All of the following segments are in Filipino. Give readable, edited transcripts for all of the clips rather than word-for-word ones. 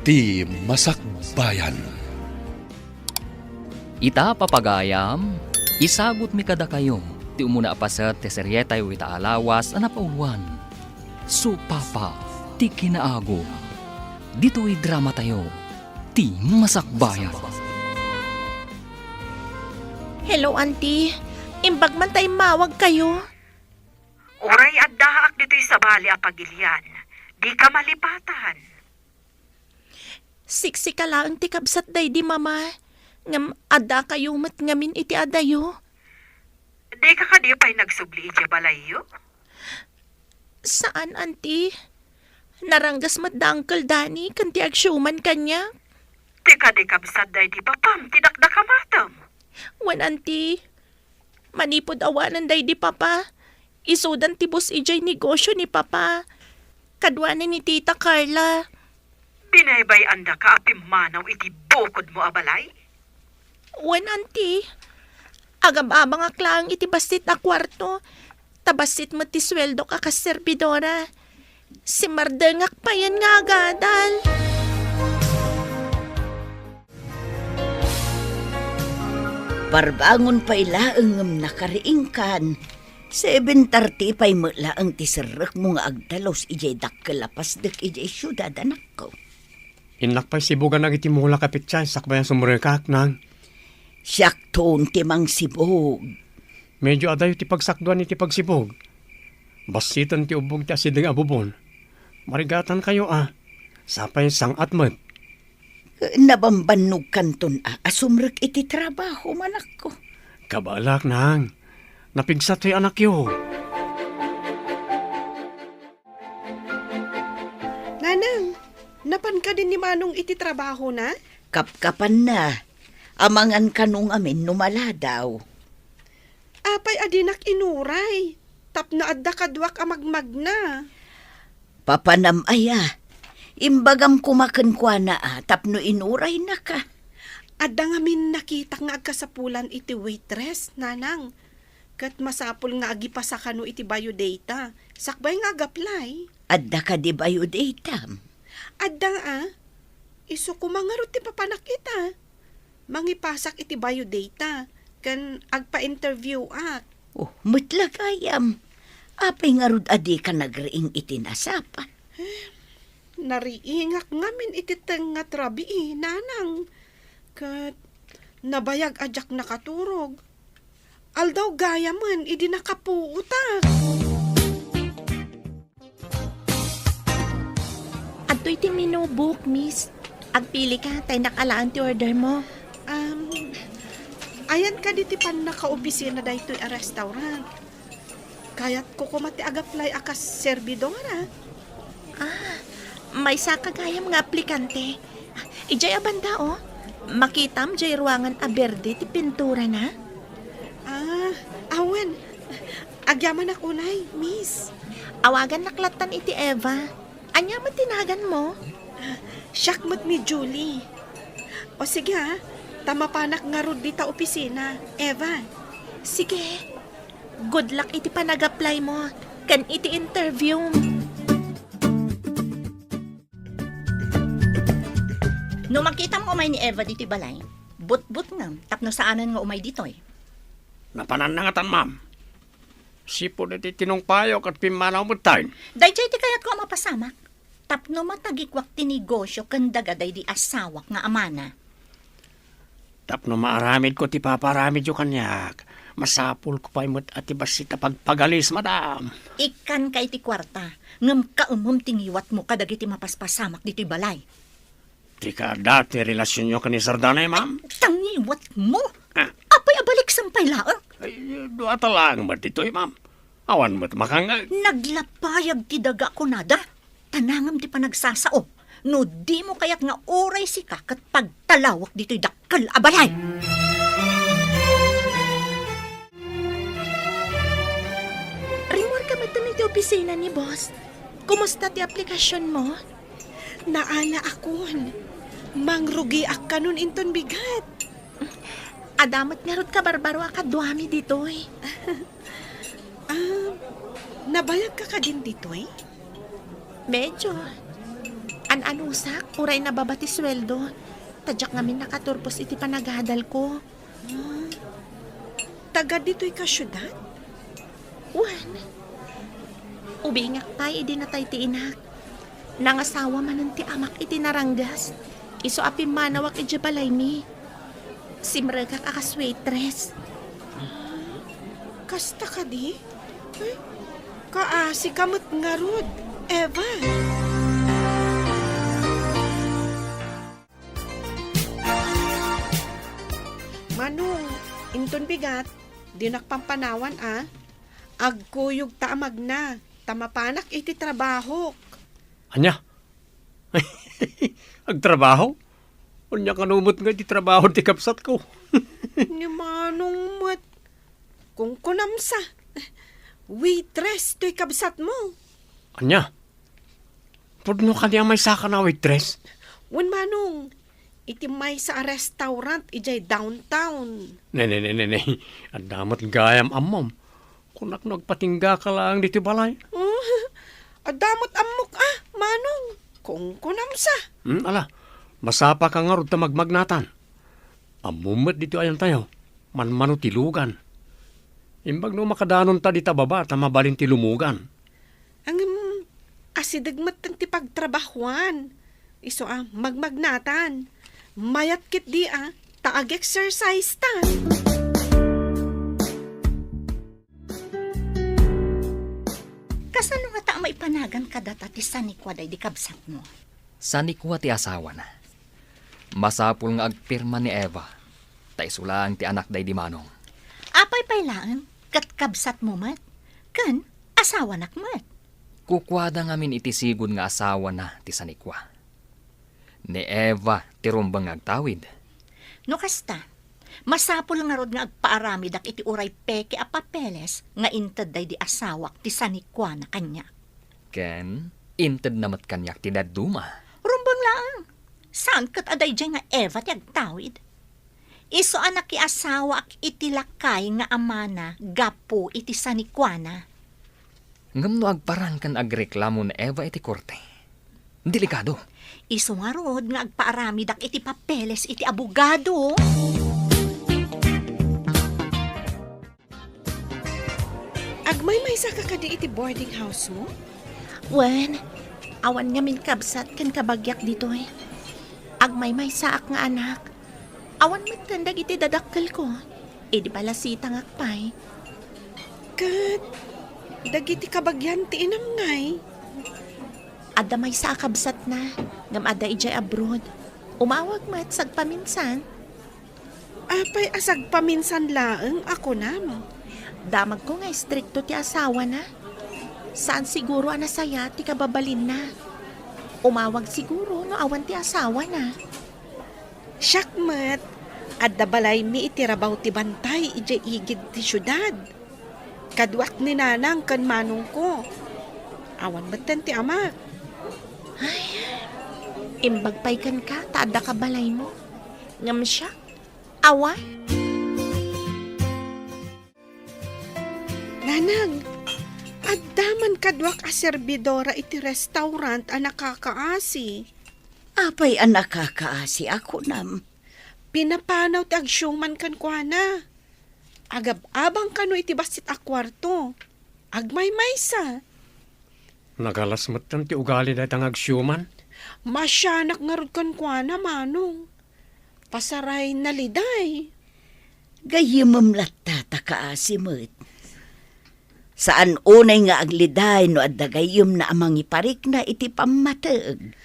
Ti Masakbayan. Ita papagayam, isagot mi kada kayo, ti umuna apasat ti seryetay o ita alawas anapauwan. So papa, ti kinaago. Dito'y drama tayo, ti Masakbayan. Hello, auntie. Imbag man tayo mawag kayo. Uray at dahaak dito'y sa bali a pagilian. Di ka malipatan. Siksi ka lang ti kabsat day di mama. Ngam ada kayo mat ngamin iti adayo. Di ka kadi pa'y nagsubli iti balayo. Saan, auntie? Naranggas mat da Uncle Danny kan ti agsyuman kanya. Di ka di kabsat day di papam, tidakda ka matam. Wan, auntie. Manipod awanan day di papa. Isudan tibos ijay negosyo ni papa. Kadwanan ni Tita Carla. Binaybay anda ka apim manaw iti bukod mo abalay. Wan, auntie. Agam-abang aklang iti basit na kwarto. Tabasit mo ti sweldo ka servidora. Si Mardengak pa yan nga agadal. Parbangon pa ilaang nakariing kan. 7:30 pa'y mula ang tisarek mo nga agdalos ijay dakkalapas dek ijay syudad anak ko. Inlak pa'y sibugan ang itimula kapit siya, sakbayan sumurikak nang. Siyak toon timang sibog. Medyo adayo ti pagsakduan iti pagsibog. Basitan ti ubog ti asideng abubon. Marigatan kayo Sapay sang atmat. Nabambanog kanton asumrek iti trabaho manak ko. Kabalak nang. Napigsat to'y anak yo. Nanang, napan ka din ni Manong iti trabaho na? Kapkapan na. Amangan kanong amin numala daw. Apay adinak inuray. Tapno adda kadwak amagmag na. Papanam aya. Imbagam kumaken kwa na tapno inuray na ka. Adda nga min nakita nga agkasapulan iti waitress, nanang. Kat masapul nga agipasa kano iti biodata. Sakbay nga agaplay. Adda ka di bayo datam. Adda nga iso kumangarot ti papanak ita. Mangipasak iti biodata. Kan agpa-interview Oh, mutlagayam. Apay nga rod adi ka nagriing itinasapa. Nariingak ngamin iti nga trabi nanang. Kat nabayag ajak nakaturog. Aldaw gaya man, idi nakapuutak. Ato iti minubuk, miss. Agpili ka, tayo nakalaan ti order mo. Ayan ka diti pan naka-opisina da ito'y restaurant. Kaya't kukumati agaplay akas servidora. May sakagayam nga aplikante. Ijay abanda, Makitam jay ruangan a berde ti pintura na. Awan. Agyaman ako nay, miss. Awagan naklatan iti Eva. Anya matinagan mo? Syakmat mi Julie. O sige tamapanak nga rod dita opisina. Eva. Sige. Good luck iti panag-apply mo. Kan iti interview. No makita mo umay ni Eva dito balay, but nga, tapno saanan nga umay ditoy. Napananangatan, ma'am. Sipo na ti tinongpayo at pimanaw mo tayo. Dayjay ti kayat ko mapasamak. Tapno matagikwak ti negosyo kandaga day di asawak nga amana. Tapno maaramid ko ti paparamid yo kanyak. Masapul ko pa'y mo't atibasita pagpagalis, madam. Ikan kay ti kwarta, ngam kaumum tingiwat mo kadagiti mapaspasamak dito balay. Tika dati relasyon nyo kani Sardanay, ma'am? Tangiwat mo? Apay abalik sampay laang. Ay, duwata lang ba dito, ma'am? Awan mo't makangag. Naglapayag ti daga ko nada. Tanangam ti panagsasao. No di mo kayak nga oray si kakat pagtalawak dito'y dakkal abalay. Rimor ka matami ti opisina ni boss. Kumusta ti aplikasyon mo? Naana akon. Mangrugi ak kanon inton bigat. Adamat nga rod ka barbaro akadwami dito Nabayag ka ka din dito Medyo. An-anusak, uray na babati sweldo. Tadyak ngamin nakaturpos iti panaghadal ko. Taga dito'y ka syudad? Wan. Ubingak tay, idi na tay ti inak. Nangasawa man ti amak iti naranggas. Iso api manawak iti balay mi. Simregak akas waitress. Kasta ka di? Kaasi kamot nga rod, Eva. Manong, inton bigat, di nakpampanawan agkuyog taamag na, tamapanak iti trabaho. Anya? Agtrabaho? Unya kanumot nga di trabaho ti kapsat ko. Ni Manong mat, kung kunamsa, waitress to'y kabsat mo. Anya? Pudno ka niya may saka na waitress? Wan Manong, iti may sa restaurant ijay downtown. Ne. Ang damat gayam amom. Kunak nagpatingga ka lang dito balay. Adamot amok Manong, kung kunamsa. Ala, masapa ka nga rod ta magmagnatan. Amumat dito ayan tayo. Manmano tilugan. Imbag no makadanon ta dita baba ta mabalin ti lumugan. Ang asidagmat ti pagtrabahuan. Iso magmagnatan. Mayat kit di taag-exercise ta. Kasano nga ta maipanagan ka data ti sanikwa day di kabsat mo? Sanikwa ti asawa na. Masapul nga agpirma ni Eva. Taisulang ti anak day di manong. Apay pailaan, kat kabsat mo mat. Kan, asawa nak mat. Kukwada ngamin iti sigud nga asawa na ti sanikwa. Ni Eva ti rumbang agtawid. No kasta, masapul nga rod nga agpaaramid ak iti uray peke a papeles nga inted day di asawak ti sanikwa na kanya. Ken, inted namat kanyak ti dadduma. Rumbang lang. Saan kat aday dyan nga Eva ti agtawid? Iso anak ki asawa ak iti lakay nga amana gapo iti sanikwana. Ngam no agparang kan agreklamo ni Eva iti korte. Delikado. Iso nga rod nga agpaaramid ak iti papeles iti abogado. Agmay sa kakadi iti boarding house mo? Wan, awan nga min kabsat kan kabagyak dito Agmay saak nga anak. Awan magtandag iti dadakkel ko. Di balasita nga akpay. Kat, dagiti kabagyan ti inam ngay. Adda may sa kabsat na. Ngam adda ijay abroad. Umawag mat sagpaminsan. Apay asag paminsan laeng ako nam. Damag ko nga stricto ti asawa na. Saan siguro anasaya ti kababalin na. Umawag siguro no awan ti asawa na. Syakmat, adda balay mi itirabaw ti bantay ijay igid ti syudad. Kadwak ni nanang kan manong ko. Awan batan ti amak. Imbagpay kan ka, taada ka balay mo. Ngam siya, awa. Nanang, addaman kadwak a serbidora iti restaurant a nakakaasi. Apay ang nakakaasi ako nam. Pinapanaw ti agsyuman kan kwa na. Agab-abang kano iti basit a kwarto. Agmay-maysa. Nagalasmat ti ugali dahil ang agsyuman. Masyanak nga rod kan kwa na manong. Pasaray na liday. Gayimam latata kaasi mo't. Saan unay nga agliday no adda gayim na amang iparik na iti pamataeg.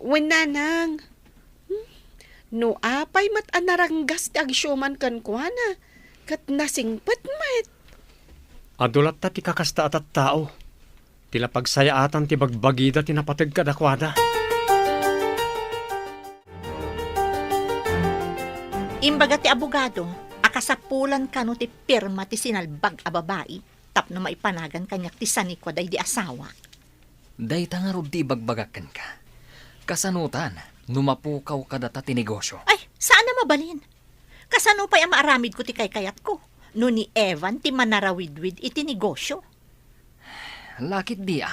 Nanang, no apay mat anaranggas ti agsyuman kan kwa na. Kat nasingpet mat. Adulat ta ti kakasta at tao. Tila pagsayaatan ti bagbagida ti napateg kadakwada. Imbaga ti abogado, akasapulan kano ti pirma ti sinalbag a babae, tap na maipanagan kanyak ti sanikwa day di asawa. Day nga rod di bagbagakan ka. Kasanutan, numapukaw ka data ti negosyo. Ay, saan na mabalin? Kasano pa'y maaramid ko ti kayat ko? No ni Evan ti manarawidwid iti negosyo. Lakit di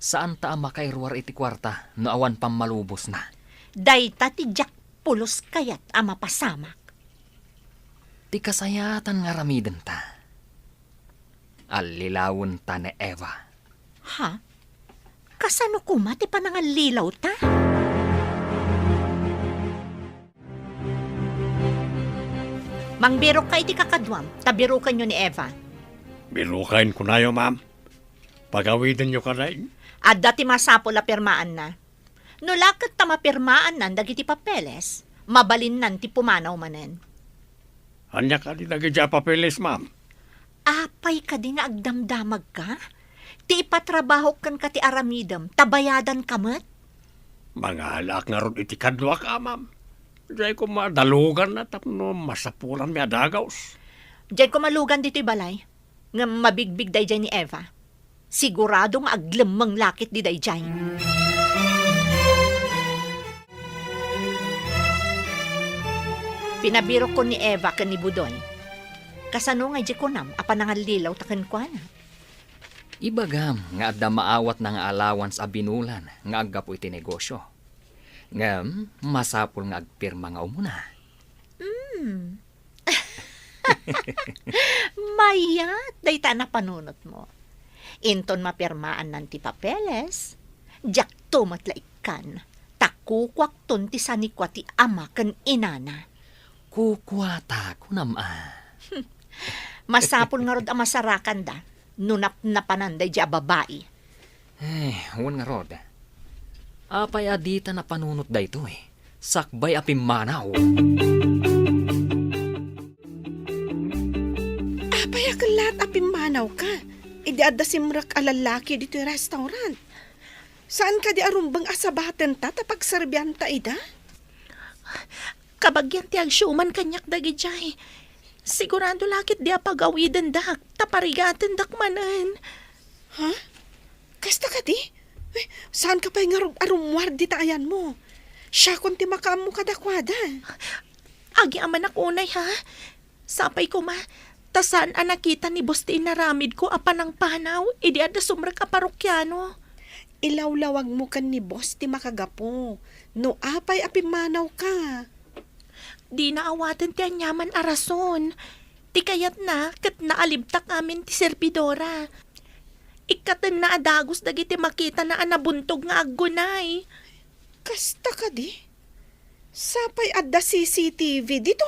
Saan ta makairwar iti kwarta no awan pang malubos na? Dayta ti Jack pulos kayat ama pasamak. Ti kasayatan nga ramiden ta. Alilawon ta ni Eva. Ha? Kasano kuma ti panangalilaw ta? Mangbiro ka iti kakadwam, tabiro kanyo ni Eva. Birukain ko na yo, ma'am. Pagawidan nyo ka na. At dati masapo la pirmaan na. No lakad ta mapirmaan nan dagiti papeles, mabalin nan ti pumanaw manen. Anya ka di nagidya papeles, ma'am. Apay ka di nga agdamdamag ka? Ti ipatrabaho kan ka ti aramidam, tabayadan ka met? Mga alak nga ron iti kadwa ka, ma'am. Diyan ko madalugan na tapno masapulan mi adagaws. Diyan ko malugan dito'y balay. Nga mabigbig day dyan ni Eva. Siguradong aglemang lakit di day dyan. Pinabiro ko ni Eva kan ni Budoy. Kasano nga di ko nam, apanangalilaw takan kwa na. Ibagam nga adda maawat na nga allowance a binulan nga agga po iti negosyo. Ngam, masapul nga agpirma nga umuna. Mayat, day ta na panunot mo. Inton mapirmaan nan ti papeles, jak tumatlaikan, takukwak ton ti sanikwa ti ama kan inana. Kukwata ko nama. Masapul nga rod ang masarakan da, nunap na pananday di babae. Huwag nga rod. Apay adita na panunot da ito Sakbay apim manaw. Apay akalat apimanaw ka. Idi adda simrak alalaki dito yung restaurant. Saan ka di arumbang asabaten ta tapag serbiyan ta ida? Kabagyan ti agsyuman kanyak dagi jay. Sigurado lakit di apagawidan dak, taparigatan dak manan. Ha? Kasta ka di? Saan ka pa yung arumwar di taayan mo? Siya kung ti makamu kadakwada. Agi aman akunay ha. Sapay ko ma, tasan ang nakita ni Bosti naramid ko apan ng panaw, idi ada sumrak a parokyano. Ilawlawag mo kan ni boss ti makagapo. No apay apimanaw ka. Di naawatan ti anyaman a rason. Ti kayat na, kat naalibtak amin ti servidora. Ikatan na adagos dagiti makita na anabuntog nga aggunay. Kasta ka di? Sapay adda CCTV dito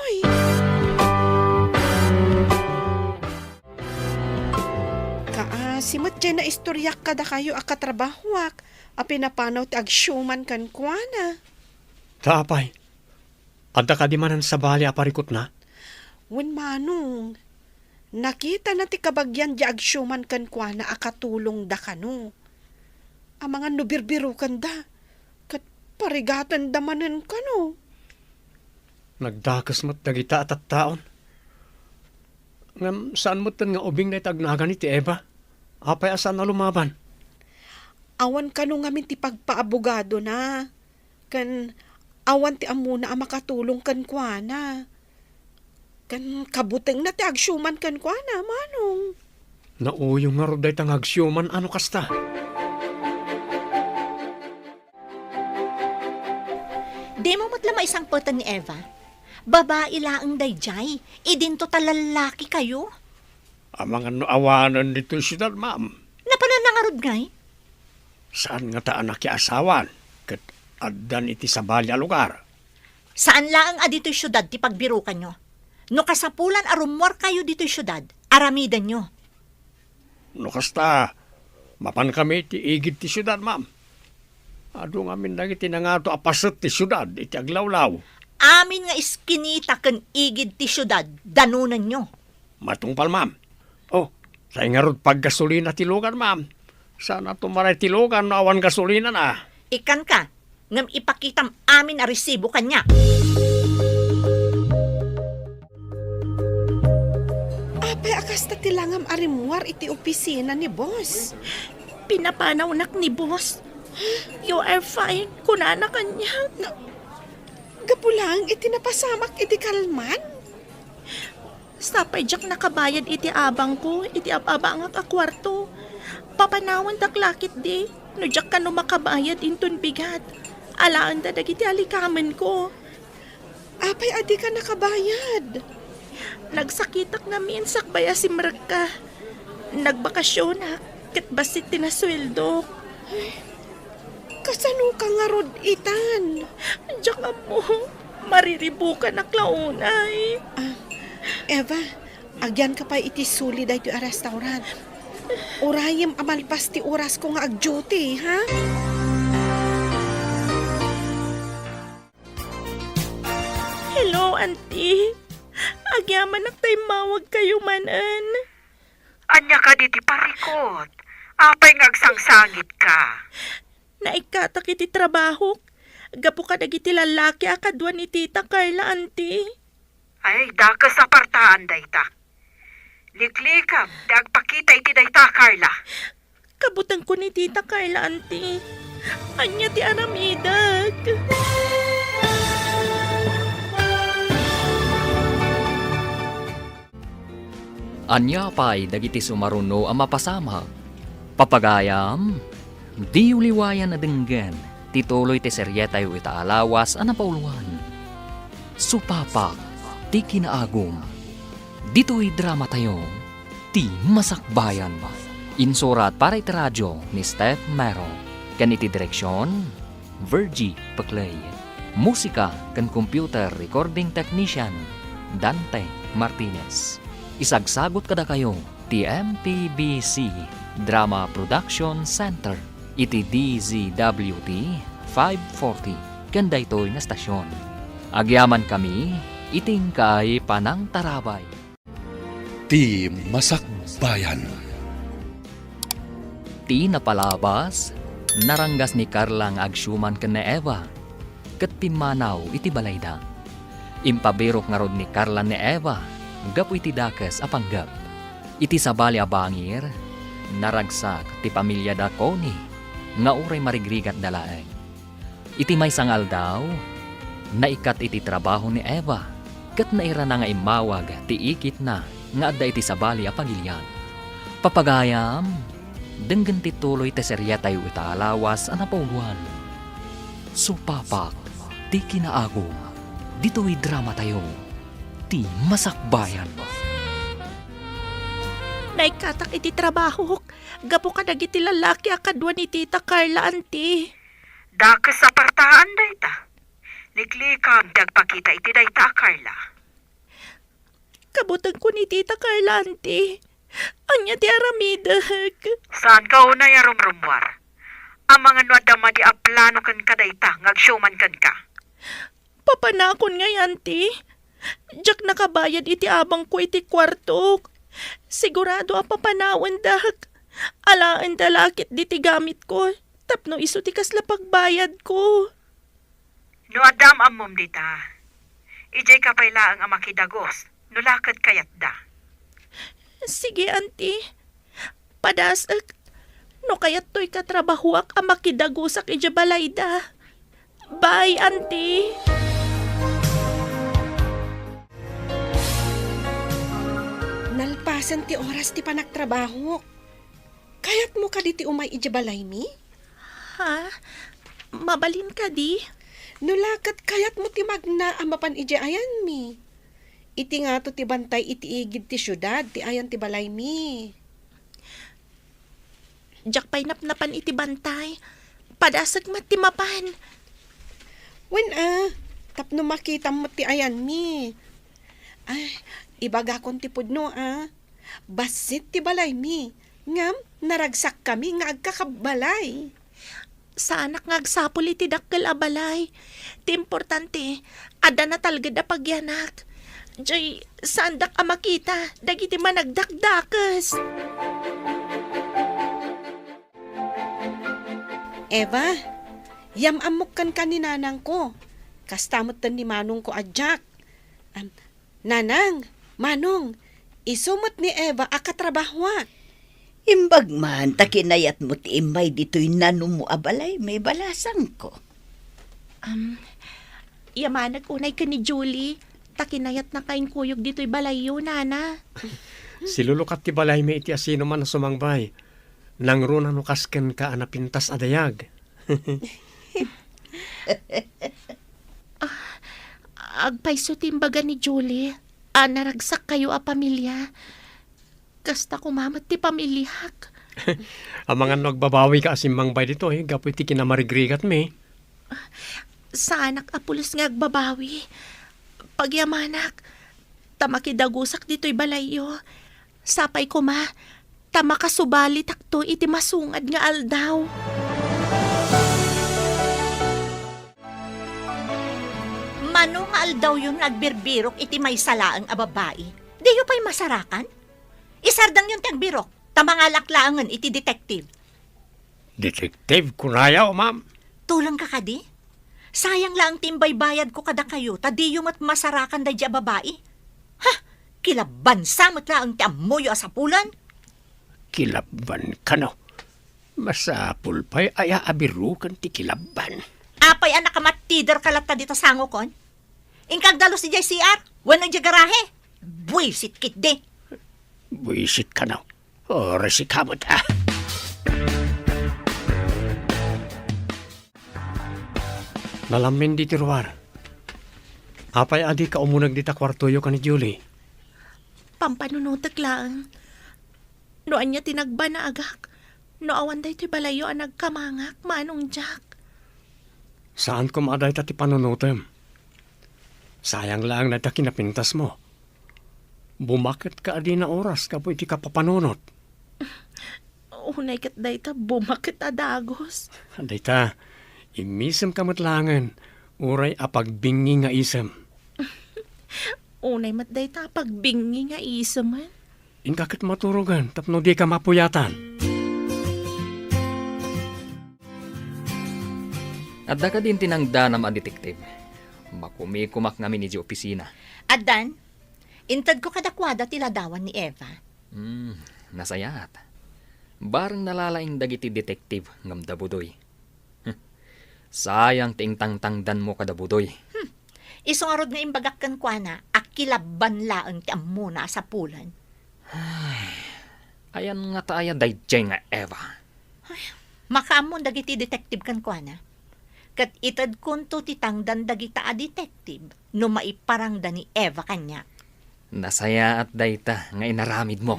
Simot dyan na istoryak kada kayo akatrabahwak. A pinapanaw ti agsyuman kan kuana. Tapay. Adda ka di manan sa bali aparikot na? Wen manong. Nakita na ti kabagyan di agsyuman kan kuana akatulong da kano. Ang mga nubirbirukan da. Kat parigatan da manan kano. Nagdakas mo't dagita at taon. Ngam, saan mo tan nga ubing na itagnagan ni ti Eva? Apay asan na lumaban? Awan kano ngamin ti pagpaabogado na. Kan awan ti amuna ang makatulong kan kuana. Kan kabuteng na ti agsyuman kan kuana, manong. Nauyong nga roday tang agsyuman ano kasta? Di mo matlama isang potan ni Eva. Babae laang dayjay, idinto talalaki kayo. Ang mga awanan dito siyudad, ma'am. Napananangarod ngay? Saan nga taan nakiasawan? Kat addan iti sa balya lugar. Saan laang adito'y syudad ti pagbirukan nyo? No kasapulan arumwar kayo dito'y syudad, aramidan nyo. No kasta, mapan kami ti igid ti siyudad, ma'am. Ado nga min nang itinangato apasot ti siyudad, iti aglawlaw. Amin nga iskinita kan igid ti syudad, danunan nyo. Matungpal, ma'am. Oh, sa ingarod paggasolina tilugan, ma'am. Sana tumaray tilugan no awan gasolina na. Ikan ka, ngam ipakitam amin a resibo kanya. Apay akasta tilangam arimwar iti opisina ni boss. Pinapanaw ni boss. You are fine, kunana kanya. Gapulang iti napasamak iti kalman. Sapay jak nakabayad iti abang ko, iti abang ang akwarto. Papanawan taklakit di. No jak ka no makabayad inton bigat. Alaan da dagiti alikamen ko. Apay adi ka nakabayad. Nagsakitak namin sakbaya si Merka. Nagbakasyon ha, kat basit tinasweldo. Kasano ka nga rod itan? Diyak nga mo, mariribukan na klaunay. Eva, agyan ka pa iti suli dahito a restaurant. Urayim amalpas ti oras ko nga ag-duty, ha? Hello, auntie. Agyaman na tayo mawag kayo manan. Anya ka diti parikot. Apay ngagsangsangit ka. Naikatak iti trabaho. Gapo ka dagiti lalaki akadwa ni Tita Carla, auntie. Ay, daka sa partaan dayta. Liklikam, dagpakita iti dayta, Carla. Kabutang ko ni Tita Carla, auntie. Anya ti aramidag. Anya pa'y dagiti sumaruno ang mapasama. Papagayam, di uliwayan na denggan, tituloy ti seryetay ita alawas ang napauluan. Supapa, ti kinaagum. Dito'y drama tayo, ti masakbayan. Insurat para iti radyo ni Steph Mero. Ganiti direksyon, Virgie Paclay. Musika kan computer recording technician, Dante Martinez. Isagsagot kada kayo, TMPBC Drama Production Center, iti DZWT 540, kanda ito'y na stasyon. Agyaman kami, iting kay Panang Tarabay. Ti Masakbayan. Ti napalabas, naranggas ni Carla ang agsyuman ken ni Eva, ket pimanaw iti balayda. Impabirok nga rod ni Carla ni Eva, gapu iti dakes apanggap. Iti sabali a bangir, naragsak ti pamilya da Connie, nga uray marigrigat dalaeng. Iti may sangal daw, naikat iti trabaho ni Eva, kat naira na nga imawag ti ikit na, nga adda iti sabali a pagilyan. Papagayam, denggan ti tuloy ti serya tayo itaalawas a napauluan. Supapak, ti kinaago, dito'y drama tayo. Ti masakbayan. Naikatak iti trabaho. Gapo ka dagiti lalaki akadwa ni Tita Carla, auntie. Daka sa partaan dayta. Liklikam, dagpakita iti dayta, Carla. Kabutang ko ni Tita Carla, auntie. Anya ti aramidag. Saan ka una rumrumwar? Ang mga nuadama di aplano kan kadayta, ngagsyuman kan ka. Papanakon ngay, auntie. Diyak nakabayad iti abang ko iti kwarto. Sigurado a papanawan dak. Alaan dalakit diti gamit ko. Tapno iso ti kasla pagbayad ko. No adam amom dita. Ijay kapaylaang ang makidagos. Nulakad kayat da. Sige, auntie. Padasak. No kayat to'y katrabahuak ang makidagusak iti balayda. Bye, auntie. Nalpasan ti oras ti panagtrabaho. Kayat mo ka di ti umay ijabalay mi? Ha? Mabalin ka di? Nulakat kayat mo ti magna amapan ijayan mi. Iti nga to ti bantay iti igid ti syudad ti ayan ti balay mi. Diyak pa'y napnapan iti bantay. Padasag matimapan. Wen tapno makita mo ti ayan mi. Ay, ibaga kon ti pudno Basit ti balay mi. Ngam, naragsak kami nga agkakabalay. Sa anak nga agsapol iti dakkel a balay. Ti importante, ada na talgad a pagyanak. Diyay, sandak a makita, dagiti managdakdakas. Eva, yamamok kan kaninanang ko. Kastamot tan ni Manong ko adjak. Nanang, Manong, isumot ni Eva akatrabahwa. Imbag man, takinayat mo ti imay dito'y nanumo abalay, may balasang ko. Yamanag unay ka ni Julie. Takinayat na kain kuyog dito'y balayo, nana. Silulukat ti balay may iti asino man na sumangbay. Nangro na nukasken ka anapintas adayag. Agpayso timbaga ni Julie. Naragsak kayo a pamilya. Kasta kumamat ti pamilyak. Ang mga nagbabawi ka asimbang bay dito gapu iti kinamarigrigat me. Sa anak apulos nga agbabawi. Pagyamanak, tamakidagusak dito'y balayo. Sapay ko ma, tamakasubali takto iti masungad nga aldaw. Mano nga aldaw yun nagbirbirok iti may salaang a babae. Di yu pa'y masarakan? Isardang yun tagbirok, tamangalaklangan iti detective. Detective, kunaya o ma'am. Tulang ka kadi? Sayang lang timbay bayad ko kada kayo, tadi yung masarakan da dya babae. Ha? Kilaban samot lang ti amoyo asapulan? Kilaban ka no. Masapul pa'y aya abirukan ti kilaban. Apay anak kamatider kalata dito sango kon? Ingkag dalos si JCR, wano dya garahe. Buisit kit de. Buisit ka no. Oras ikamot ha. Nalamin di tiruar. Apay adi ka umunag di ta kwartoyo ka ni Julie. Pampanunutag lang. Noan niya tinagba na agak. Noawan da ito'y balayo ang nagkamangak, manong Jack. Saan ko maaday ta ti panunutem? Sayang lang na ta kinapintas mo. Bumakit ka adi na oras kapo iti ka papanunot. Unay kat da ita bumakit adagos. Aday ta, imisem ka matlangan. Uray apagbingi nga isem. Unay mat da ita pagbingi nga isaman. Inkakit maturugan tapno di ka mapuyatan. At da ka din tinangdanam a detektive. Makumikumak ngamin ni di opisina. Adan, intad ko kadakwada tiladawan ni Eva. Nasayat. Barang nalalaing dagiti detektive ngam dabudoy. Sayang tingtang-tangdan mo kadabudoy. Isungarod nga imbagak kan kwa na, akilaban laang ti ammo na sa pulan. Ayan nga taaya dayjay nga Eva. Makaamon dagiti detective kan kwa na. Kat itad kunto ti tangdan dagita a detective, no maiparang da ni Eva kanya. Nasaya at dayta nga inaramid mo.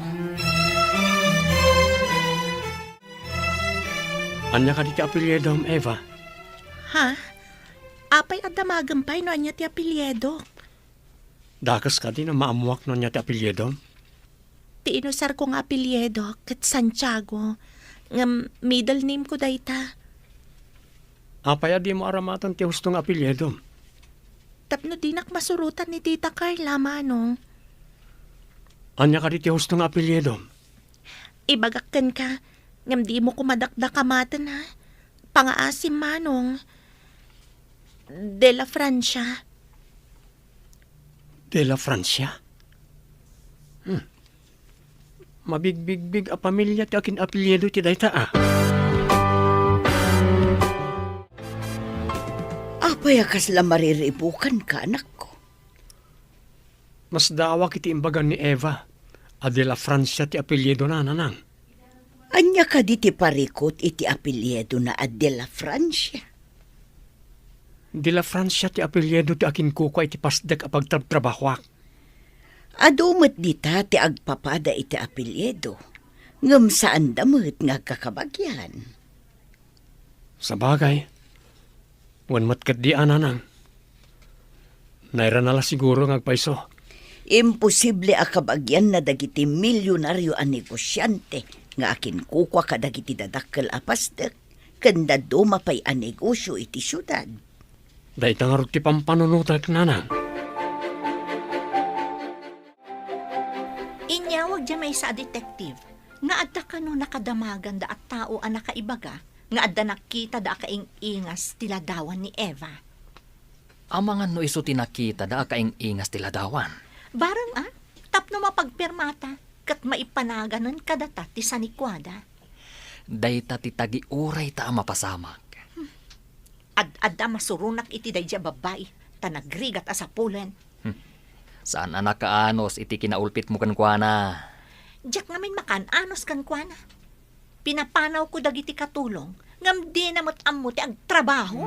Anya ka di ti apelyedo, Eva? Ha? Apay at damagampay no anya ti apelyedo. Dakas ka di na maamuak no niya ti apelyedo? Ti inusar ko nga apelyedo kat Santiago. Nga middle name ko dayta. Apay adi mo aramatan ti hustong apelyedo. Tapno dinak masurutan ni Tita Carla, manong. Anya ka di ti hustong apelyedo? Ibagakkan ka. Ngam di mo kumadakdakamatan ha. Pangaasim, manong. De la Francia. De la Francia? Mabigbig a pamilya ti akin apelyedo ti dayta ah. Apay akas la mariribukan ka, anak ko. Mas dawa kiti imbagan ni Eva. A de la Francia ti apelyedo na nanang. Anya ka di ti parikot iti apelyedo na de la Francia. De la Francia ti apelyedo ti akin kuko iti pasdek a pagtrabahwak. Adumet dita ti agpapada iti apelyedo. Ngam saan damet nga kakabagyan. Sa bagay, wanmat kat di ananang. Naira nala siguro ngagpaiso. Imposible akabagyan na dagiti milyonaryo a negosyante nga akin kukwa ka dagiti dadakkel a pasdek kanda dumapay a negosyo iti syudad. Dahil tangarot ti pampanunutak nanang. Inyawag dya may sa detective, nga adda ka no nakadamagan da at tao ang nakaibaga, nga adda nakita da kaing ingas tiladawan ni Eva. Amangan no iso tinakita da kaing ingas tiladawan. Barang tapno mapagpermata, kat maipanaganan kadata ti sanikwada. Dayta ti tagi uray ta mapasamak. Adda masurunak iti dayja babay, tanagrigat asapulen. Saan anak kaanos iti kinaulpit mo kan kuana? Diyak ngamin makan anos kan kuana. pinapanaw ko dagiti katulong, ngam di namot ammo ti agtrabaho.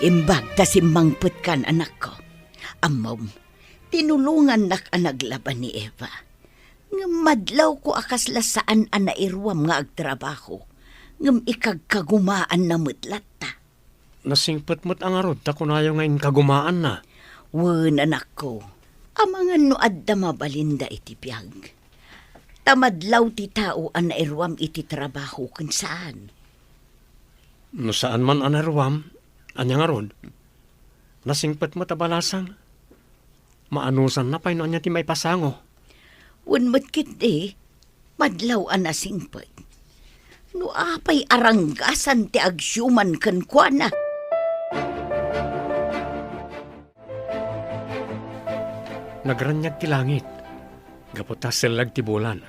Imbag ta simmangput kan anak ko. Amom, tinulungan nak ang naglaban ni Eva. Ngam madlaw ko akasla saan ang nairwam nga agtrabaho. Ngam ikagkagumaan na mutlat ta. Nasingpet-met ang arod, ta kunayo ngayon kagumaan na. Wen anak ko, amangan no adda mabalinda iti piyag. Tamadlaw ti tao ang nairwam iti trabaho kun saan. No saan man anarwam, anyang arod. Nasingpet-met abalasang. Maanusan na pa ino anya ti may pasango. Wen matkit madlaw ang nasingpet. No apay aranggasan ti agsyuman kan kuana. Nagranyag ti langit. Gaputas silag ti bulan.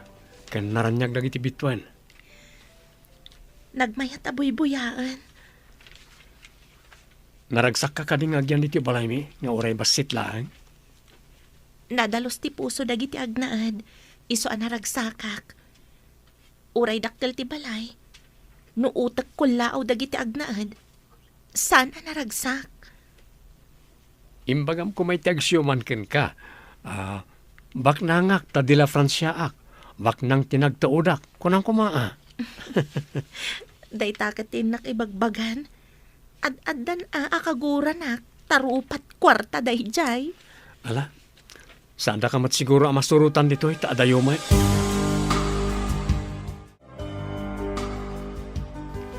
Kan naranyag dagiti bituan. Nagmayat abuy-buyaan. Naragsak ka kading agyan diti balay mi, nga oray basit lang. Nadalos ti puso dagiti agnaad. Iso anaragsakak. Uray dakkel ti balay. No utak kulao dagiti agnaad. Saan anaragsak? Imbagam ko may tagsyuman ken ka. Baknangak ta dila Fransyaak. Baknang tinagtaudak. Kunang kumaa. Day takatin nak ibagbagan. Ad-addan akaguran nak. Tarupat kwarta day jay. Ala, saan da ka mat siguro ang masurutan dito ita adayomay?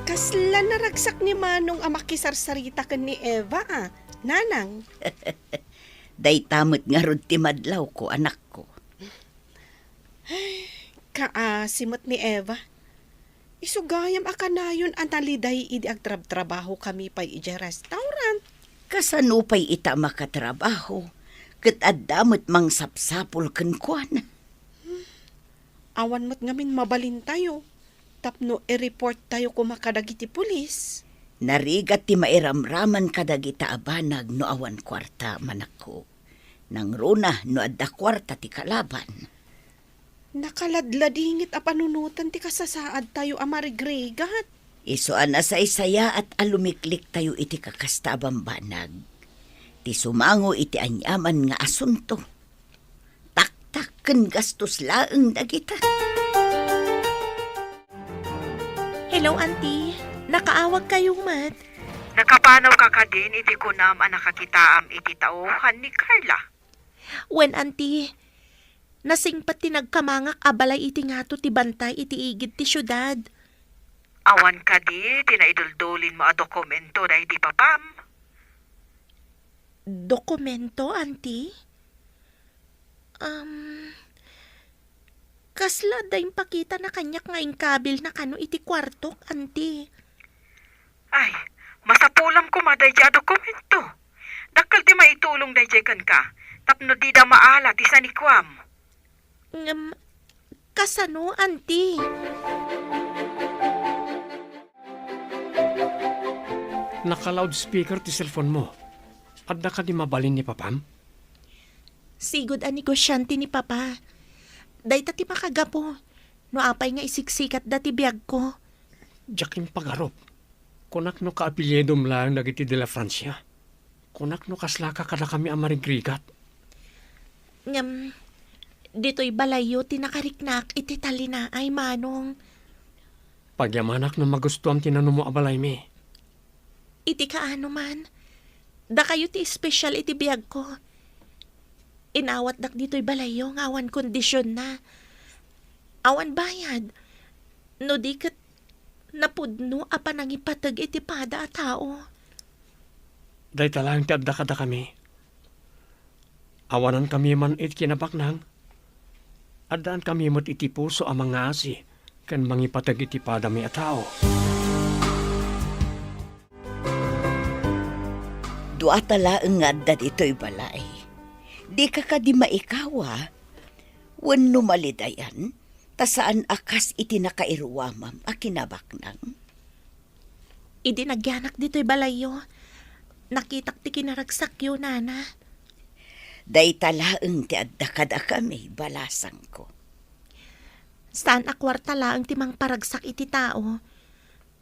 Kasla naragsak ni Manong ang makisarsarita kan ni Eva, Nanang. Day tamot nga rod ti madlaw ko, anak ko. Kaasimot ni Eva. Isugayam akanayon ang naliday idi agtrabaho kami pa iti restaurant. Kasanupay ita makatrabaho. Kat addamot mang sapsapol kan kuana. Awan mo't ngamin mabalin tayo. Tapno i-report tayo kumakadagiti pulis. Narigat ti mairamraman kadagita abanag no awan kwarta manako. Nang runa no adda kwarta ti kalaban. Nakaladladingit a panunutan ti kasasaad tayo amarigregat. Iso anasay saya at alumiklik tayo iti kakastabang banag. Ti sumango iti anyaman nga asunto. Taktak ken gastos laeng dagita. Hello, auntie. Nakaawag kayong mat. Nakapanaw ka ka din iti kunam ang nakakitaam iti tauhan ni Carla. Wen, auntie. Nasingpat ti nagkamangak abalay iti ngato ti bantay iti igid ti syudad. Awan ka di, tinaiduldulin mo a dokumento na iti papam. Dokumento, auntie? Kasla dayong pakita na kanyak ngayon kabil na kano iti kwartok, auntie. Ay, masapulam ko maday dya dokumento. Dakal di maitulong day kan ka. Tapno di da maala ti sanikwam. Kasano, auntie? Naka-loudspeaker ti cellphone mo. Adda ka di mabalin ni papam? Sigod ang negosyante ni Papa. Day tati makagapo. No apay nga isiksikat dati biyag ko. Jakin pagarop. Kunak no kaapelyedom lang dagiti de la Francia. Kunak no kaslaka kada kami amarigrigat. Dito'y balayo tinakariknak iti talina ay manong. Pagyamanak no magustuhan tinanong mo abalay mi. Iti kaano man. Da kayo ti espesyal iti biyag ko. Inawat dak dito'y balayo ng awan kondisyon na. Awan bayad. No di kat napudno apa nang ipatag iti pada a tao. Day talang ti adda kada kami. Awanan kami man it kinabaknang. Addaan kami mo't iti puso ang mga asi. Kan mangipatag iti pada mi a tao. Dua tala engad dat ito'y balay. Di ka di maikawa. Wen numalidayan, tasaan akas iti nakairuwamam a kinabaknang. Idi nagyanak dito'y balayo. Nakitak ti kinaragsak yun, nana. Day talaeng ti adda kada kami, balasang ko. Saan a kwarta lang ti mang paragsak iti tao?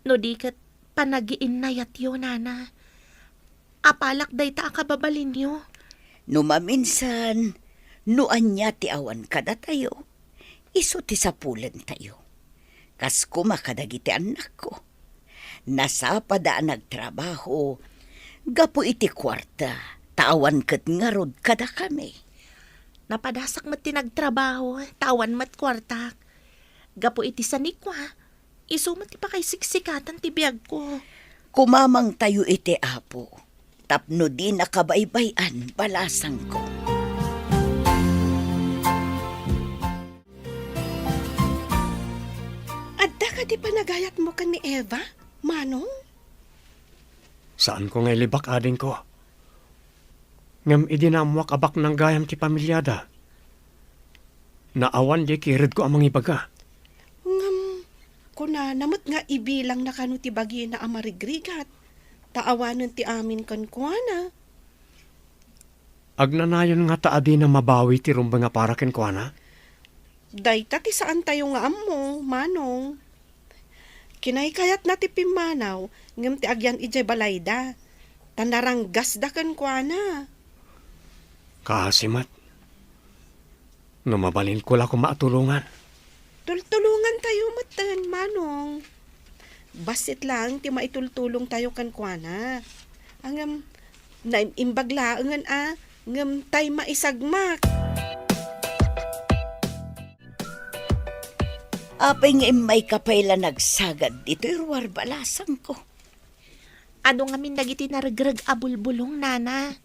No di kat panagiin na yatyo, nana. Apalak day ta akababalin nyo. No maminsan, no anya ti awan kada tayo, iso ti sapulan tayo. Kas kumakadagiti anak ko. Nasapada nagtrabaho, gapo iti kwarta, tawan kat ngarod kada kami. Napadasak mat tinagtrabaho, tawan mat kwartak. Gapo iti sanikwa, isumat ti pa kay siksikatan ti biyag ko. Kumamang tayo iti apo, tapno di nakabaybayan, balasang ko. Adda ka di panagayat mo kan ni Eva, Manong? Saan ko ngay libak ading ko? Ngam idinamuak abak ng gayam ti pamilyada. Naawan di kirid ko amang ibaga. Ngam, kuna namot nga ibilang na kanu ti bagi na amarigrigat. Taawanan ti amin kan kuana. Agnanayon nga taadi na mabawi ti rumba nga para ken kuana. Dayta ti saan tayo nga ammo, Manong. Kinaykayat na ti pimanaw, ngam ti agyan ijay balayda. Tanaranggas da kan kuana. Kasimat. Numabalin ko la kung maatulungan. Tultulungan tayo matan, Manong. Basit lang ti maitultulong tayo kan kuana. Angam, naimbaglaangan ngam tay maisagmak. Apay nga may kapayla nagsagad dito irwar balasang ko. Ano nga min dagiti naragrag abulbulong, nana?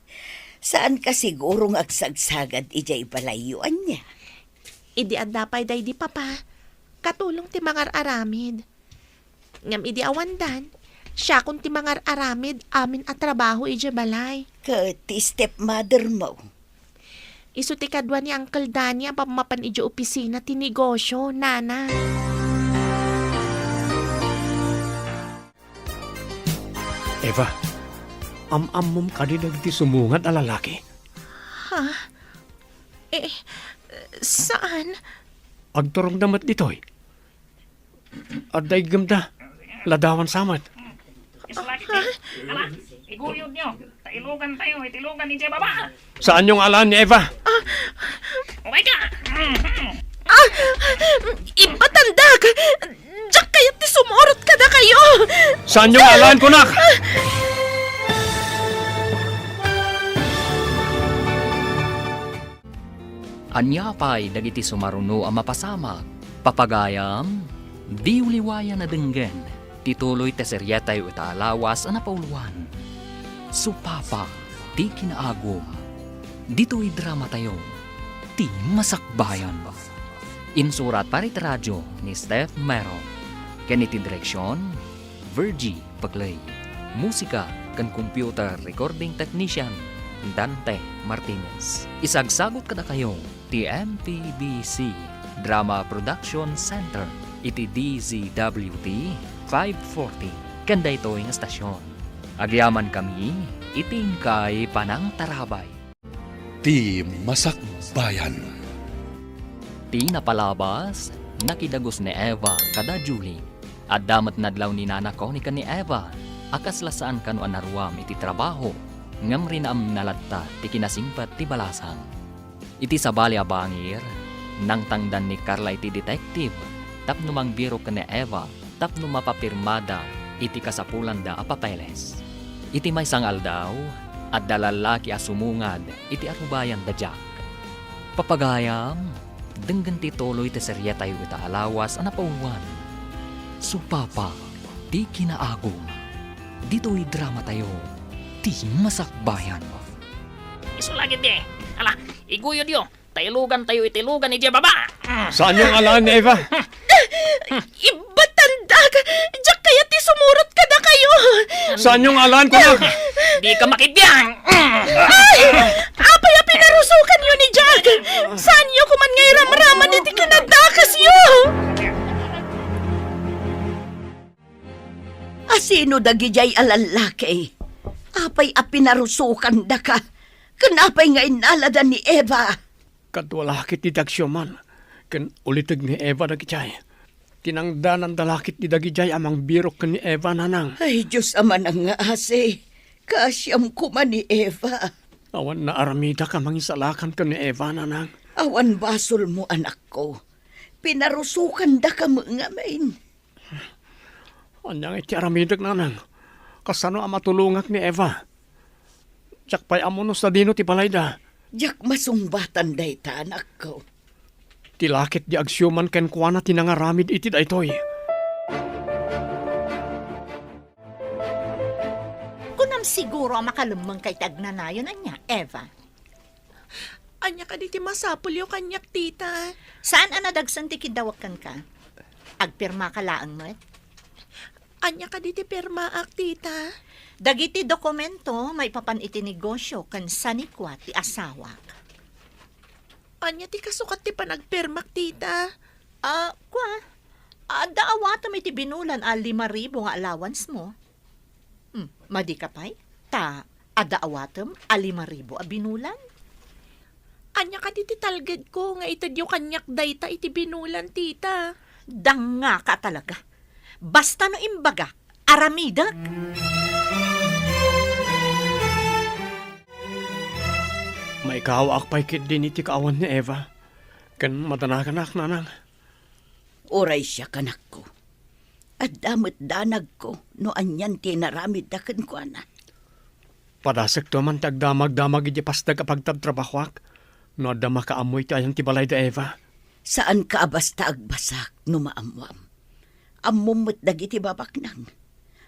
Saan ka sigurong agsagsagad ijay balayuan niya? Idi adapay day di papa. Katulong ti mangar aramid. Ngam idi awandan, siya kung ti mangar aramid amin at trabaho ije balay. Ti stepmother mo. Isu ti kadwa ni Uncle Danny ang pamapan ije opisina ti negosyo, nana. Eva, am-amom ka di nagti sumungad a lalaki. Ha? Saan? Agturong damat ditoy. Aday gamda, ladawan samat. Ala, iguyod nyo. Tailugan tayo, itilugan ni Jay Baba. Saan yung alaan ni Eva? Okay ka. Ibatandag! Diyak kayo ti sumurot ka na kayo! Saan yung alaan ko, nak? Anyapay dagiti sumaruno ang mapasama. Papagayam, di uliwayan na denggen. Tituloy teseryatay utalawas ang napauluan. Supapa, di kinaagom. Dito'y drama tayo. Ti masakbayan. Insurat parit radyo ni Steph Mero. Kaniti direksyon, Virgie Paglay. Musika kan computer recording technician, Dante Martinez. Isagsagot kada kayo, ti MPBC Drama Production Center, iti DZWT 540. Kanda ito yung estasyon. Agyaman kami, itingkay panang tarabay. Ti Masakbayan. Ti napalabas, nakidagos ni Eva kada Julie. At damat nadlaw ni nana ko ni Eva, akas lasaan kanu anarwam iti trabaho, ngam rin am nalatta ti kinasingpat ti balasang. Iti sabali abangir, nang tangdan ni Carla iti detective, tapno mang biro ka ni Eva, tapno mapapirmada iti kasapulan da apapeles. Iti may sangal daw, at dalalaki asumungad iti arubayan da Jack. Papagayam, denggan ti toloy ti serya tayo ita alawas ang napauwan. Supapa, di kinaagom. Dito'y drama tayo, di masakbayan. Iso lagi di. Ala, iguyod yo. Tailugan tayo, itilugan ni Jay Baba. Saan yung alaan ni Eva? Ibatandag! Diyak kayo ti sumurot ka na kayo! Saan yung alaan ko, nak? Di ka makibiyang. Apay pinarusukan yun ni Jack! Saan nyo kuman ngay ramraman iti kinadakas yo? Asino dagijay alalaki? Apay apinarusukan da ka. Kanapay nga inalada ni Eva. Kadwalakit ni Dagsyoman. Kan ulitag ni Eva dagijay. Tinangdanan dalakit ni dagijay amang birok kan ni Eva nanang. Ay, Diyos ama nang nga ase. Kasyam ko man ni Eva. Awan na aramida ka mangisalakan kan ni Eva nanang. Awan basol mo anak ko. Pinarusukan da ka mga main. Anyang iti aramidag nanang. Kasano ang matulungak ni Eva? Tiyakpay amonos na dino ti balayda. Diyak masungbatan day ta anak ko. Tilakit di agsyuman ken kuana tinangaramid iti daytoy. Kunam siguro makalumang kay tagnanayon niya, Eva. Anya ka diti masapul yung kanyak, tita. Saan anadagsan ti kidawakan ka? Agpirma ka laang mo? Anya ka diti permaak, tita. Dagiti dokumento may papan iti negosyo kan sanikwa ti asawak. Anya ti kasukat ti panagpermak, tita. Daawata may ti binulan 5,000 nga allowance mo. Madi ka pa'y? Adaawatam 5,000 a binulan? Anya ka diti talged ko nga itad yung kanyak dayta iti binulan, tita. Danga ka talaga. Basta no imbaga, aramidag. May kaawak pa'y kit din iti kaawan ni Eva. Kan madanakan nanang. Oray siya kanak ko. At damot danag ko no anyan tinaramid da kan ko na. Padasek to man tagdamag-damag iti pastag kapagtabtrabahwak. No adda makaamoy ti ayang ti balay da Eva. Saan ka basta agbasak no maamwam? Ammumot dagiti babaknang.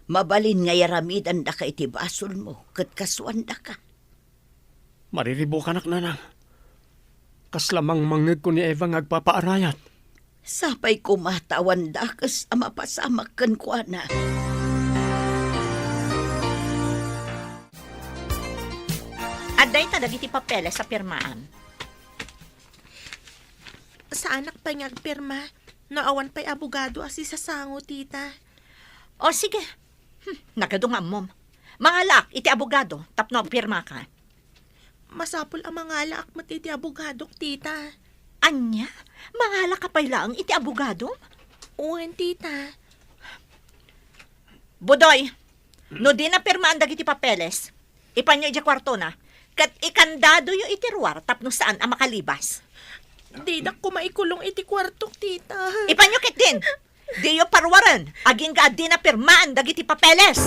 Mabalin nga yaramidan da ka iti basol mo kat kasuan da ka. Mariribo kanak nanang. Kaslamang mangeg ko ni Eva nga agpapaarayat. Sapay kumatawan da kas amapasamak kan ko na. Aday ta dagiti papeles sa pirmaan. Sa anak pa nga agperma, naawan pa'y abogado asi sa sango, tita. O sige, nagadungam mo. Mangalak, iti abogado, tapno pirma ka. Masapul ang mga laak mat iti abogado, tita. Anya, mangalak ka pa'y lang, iti abogado? Uwan, tita. Budoy, no di na pirmaan dagiti papeles, ipanyo iti kwarto na, kat ikandado yung itiruar tapno saan ang makalibas. Di na ko maikulong iti kwartok, tita. Ipanyo kit din, di yung parwaran, aging ka di na pirmaan dagiti papeles.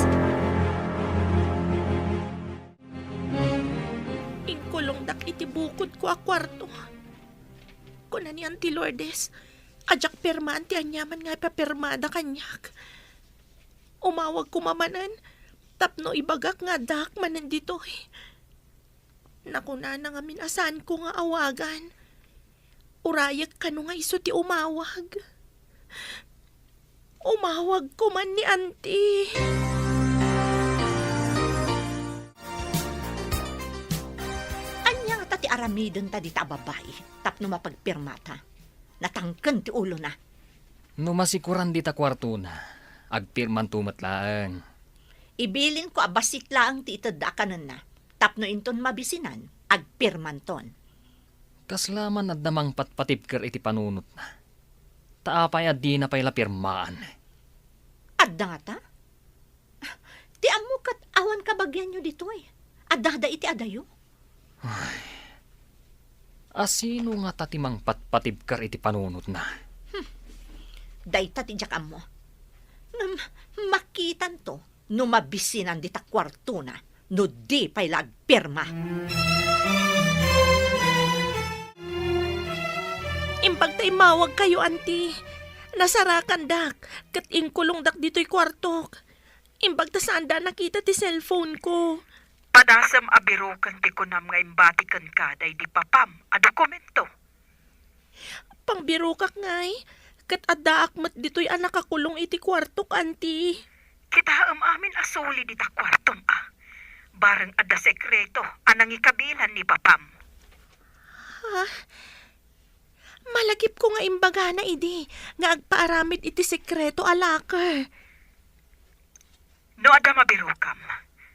Inkulong dak iti bukod ko a kwarto. Kuna ni Auntie Lourdes, ajak permaan ti anyaman nga ipapermada kanyak. Umawag kumamanan, tapno ibagak nga dak manan dito. Nakuna na nga minasan ko nga awagan. Urayak ka no nga iso ti umawag. Umawag ko man ni Auntie. Anya nga ti aramidon ta di ta babae, tapno mapagpirmata. Natangken ti ulo na. No masikuran di ta kwarto na, agpirman tumatlaan. Ibilin ko abasit laang ti itadakanan na, tapno inton mabisinan, agpirman ton. Kaslaman at namang patpatipker iti panunot na. Taapay at di na pa'y lapirmaan. Adda nga ta? Ti amukat awan kabagyan nyo dito eh. Adda iti adayo. Asino nga tatimang patpatipker iti panunot na? Dayta ti jakam mo. Makitan to, no mabisinan di ta kwarto na, no di pa'y lagpirma. Imbag tay mawag kayo, Auntie. Nasarakan dak, kat inkulong dak dito'y kwartok. Imbag ta saan da nakita ti cellphone ko. Padasam abirukan ti kunam nga imbatikan ka day di papam a dokumento. Pangbiro kak ngay, kat adda akmat dito'y anakakulong iti kwartok, Auntie. Kita amin asuli di ta kwartong Barang adda sekreto anang ikabilan ni papam. Malagip ko nga imbaga na idi, nga agpaaramid iti sekreto alakar. No adda mabirukam,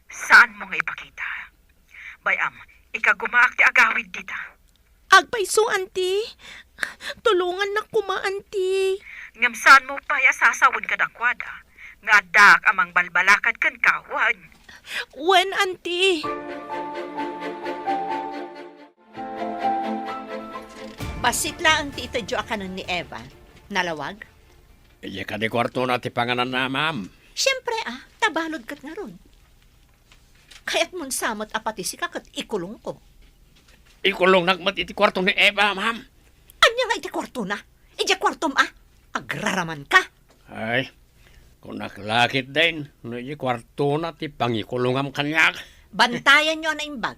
saan mo nga ipakita? Bayam, Ikagumaak ti agawid dita. Agpaiso, auntie. Tulungan na kuma, auntie. Ngamsaan mo pa sasawon ka dakwada. Nga dak amang balbalakad kan kawan. Wen, auntie. Basit lang ang tita Jo akanon ni Eva. Nalawag? Iya ka di kwarto na ti panganan na, ma'am. Siyempre tabalod kat nga ron. Kaya't mun samot apati si kakat ikulong ko. Ikulong nagmat iti kwarto ni Eva, ma'am. Anya nga iti kwarto na? Iti kwartom agraraman ka. Ay, kung naklakit din, no iti kwarto na ti pangikulongam kanyak. Bantayan nyo na imbag.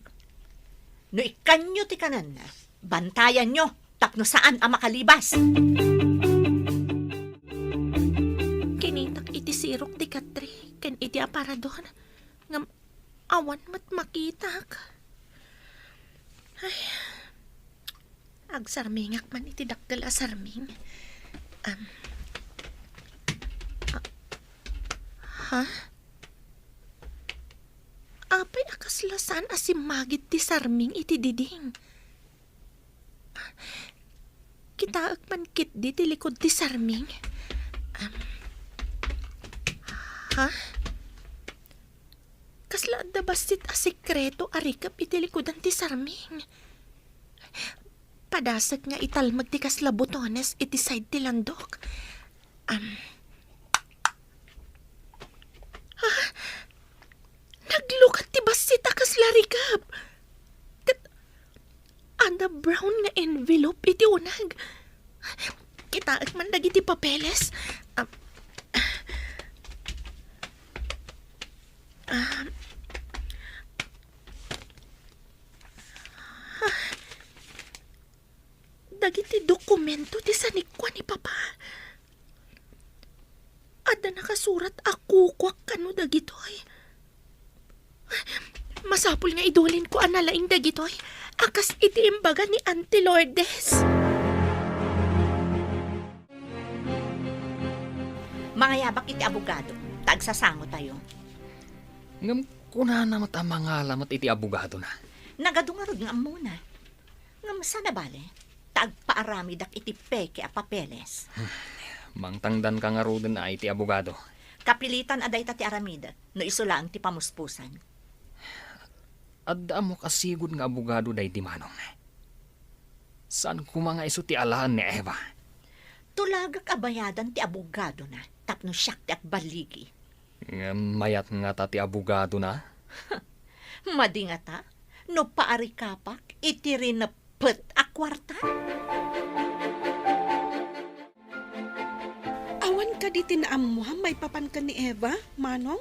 No ikanyo ti kanan na, bantayan nyo tapno saan ang makalibas. Kinitak iti sirok di katri. Ken iti aparador. Ngam awan mat makitak. Ay. Agsarmingak man iti dakkel a sarming. Ha? Apay akaslasan asimagit ti sarming iti diding. Kitaak man kit di ti likod ti sarming. Ha? Kasla da basit a sekreto arikap iti likodan ti sarming. Padasag nga italmag ti kasla botones iti side ti landok. Naglukat ti basit a kasla rikap. Anda brown nga envelope iti unag. Kitaak man dagiti papeles. Dagiti dokumento ti sanikwa ni Papa. Ada nakasurat ako kwak kano dagitoy. Masapul nga idulin ko analaing dagitoy. Akas iti imbaga ni Auntie Lourdes. Mga yabak iti abogado, tagsasango tayo. Ngam kuna na mat ang mga alamat iti abogado na. Nagadungarod nga muna. Ngam sana bale, tagpaarami dak iti peke a papeles. Mangtangdan ka nga roden na iti abogado. Kapilitan aday ta ti aramida, no isulaang ti pamuspusan. Adda mo kasigod nga abogado day di manong. Saan ko mga iso ti alaan ni Eva? Tulagak abayadan ti abogado na, tapno siyak ti akbaligi. Mayat nga ta ti abogado na? Madi nga ta, no paari kapak, iti rinapet a kwarta. Awan ka di tinaamuha, may papan ka ni Eva, Manong?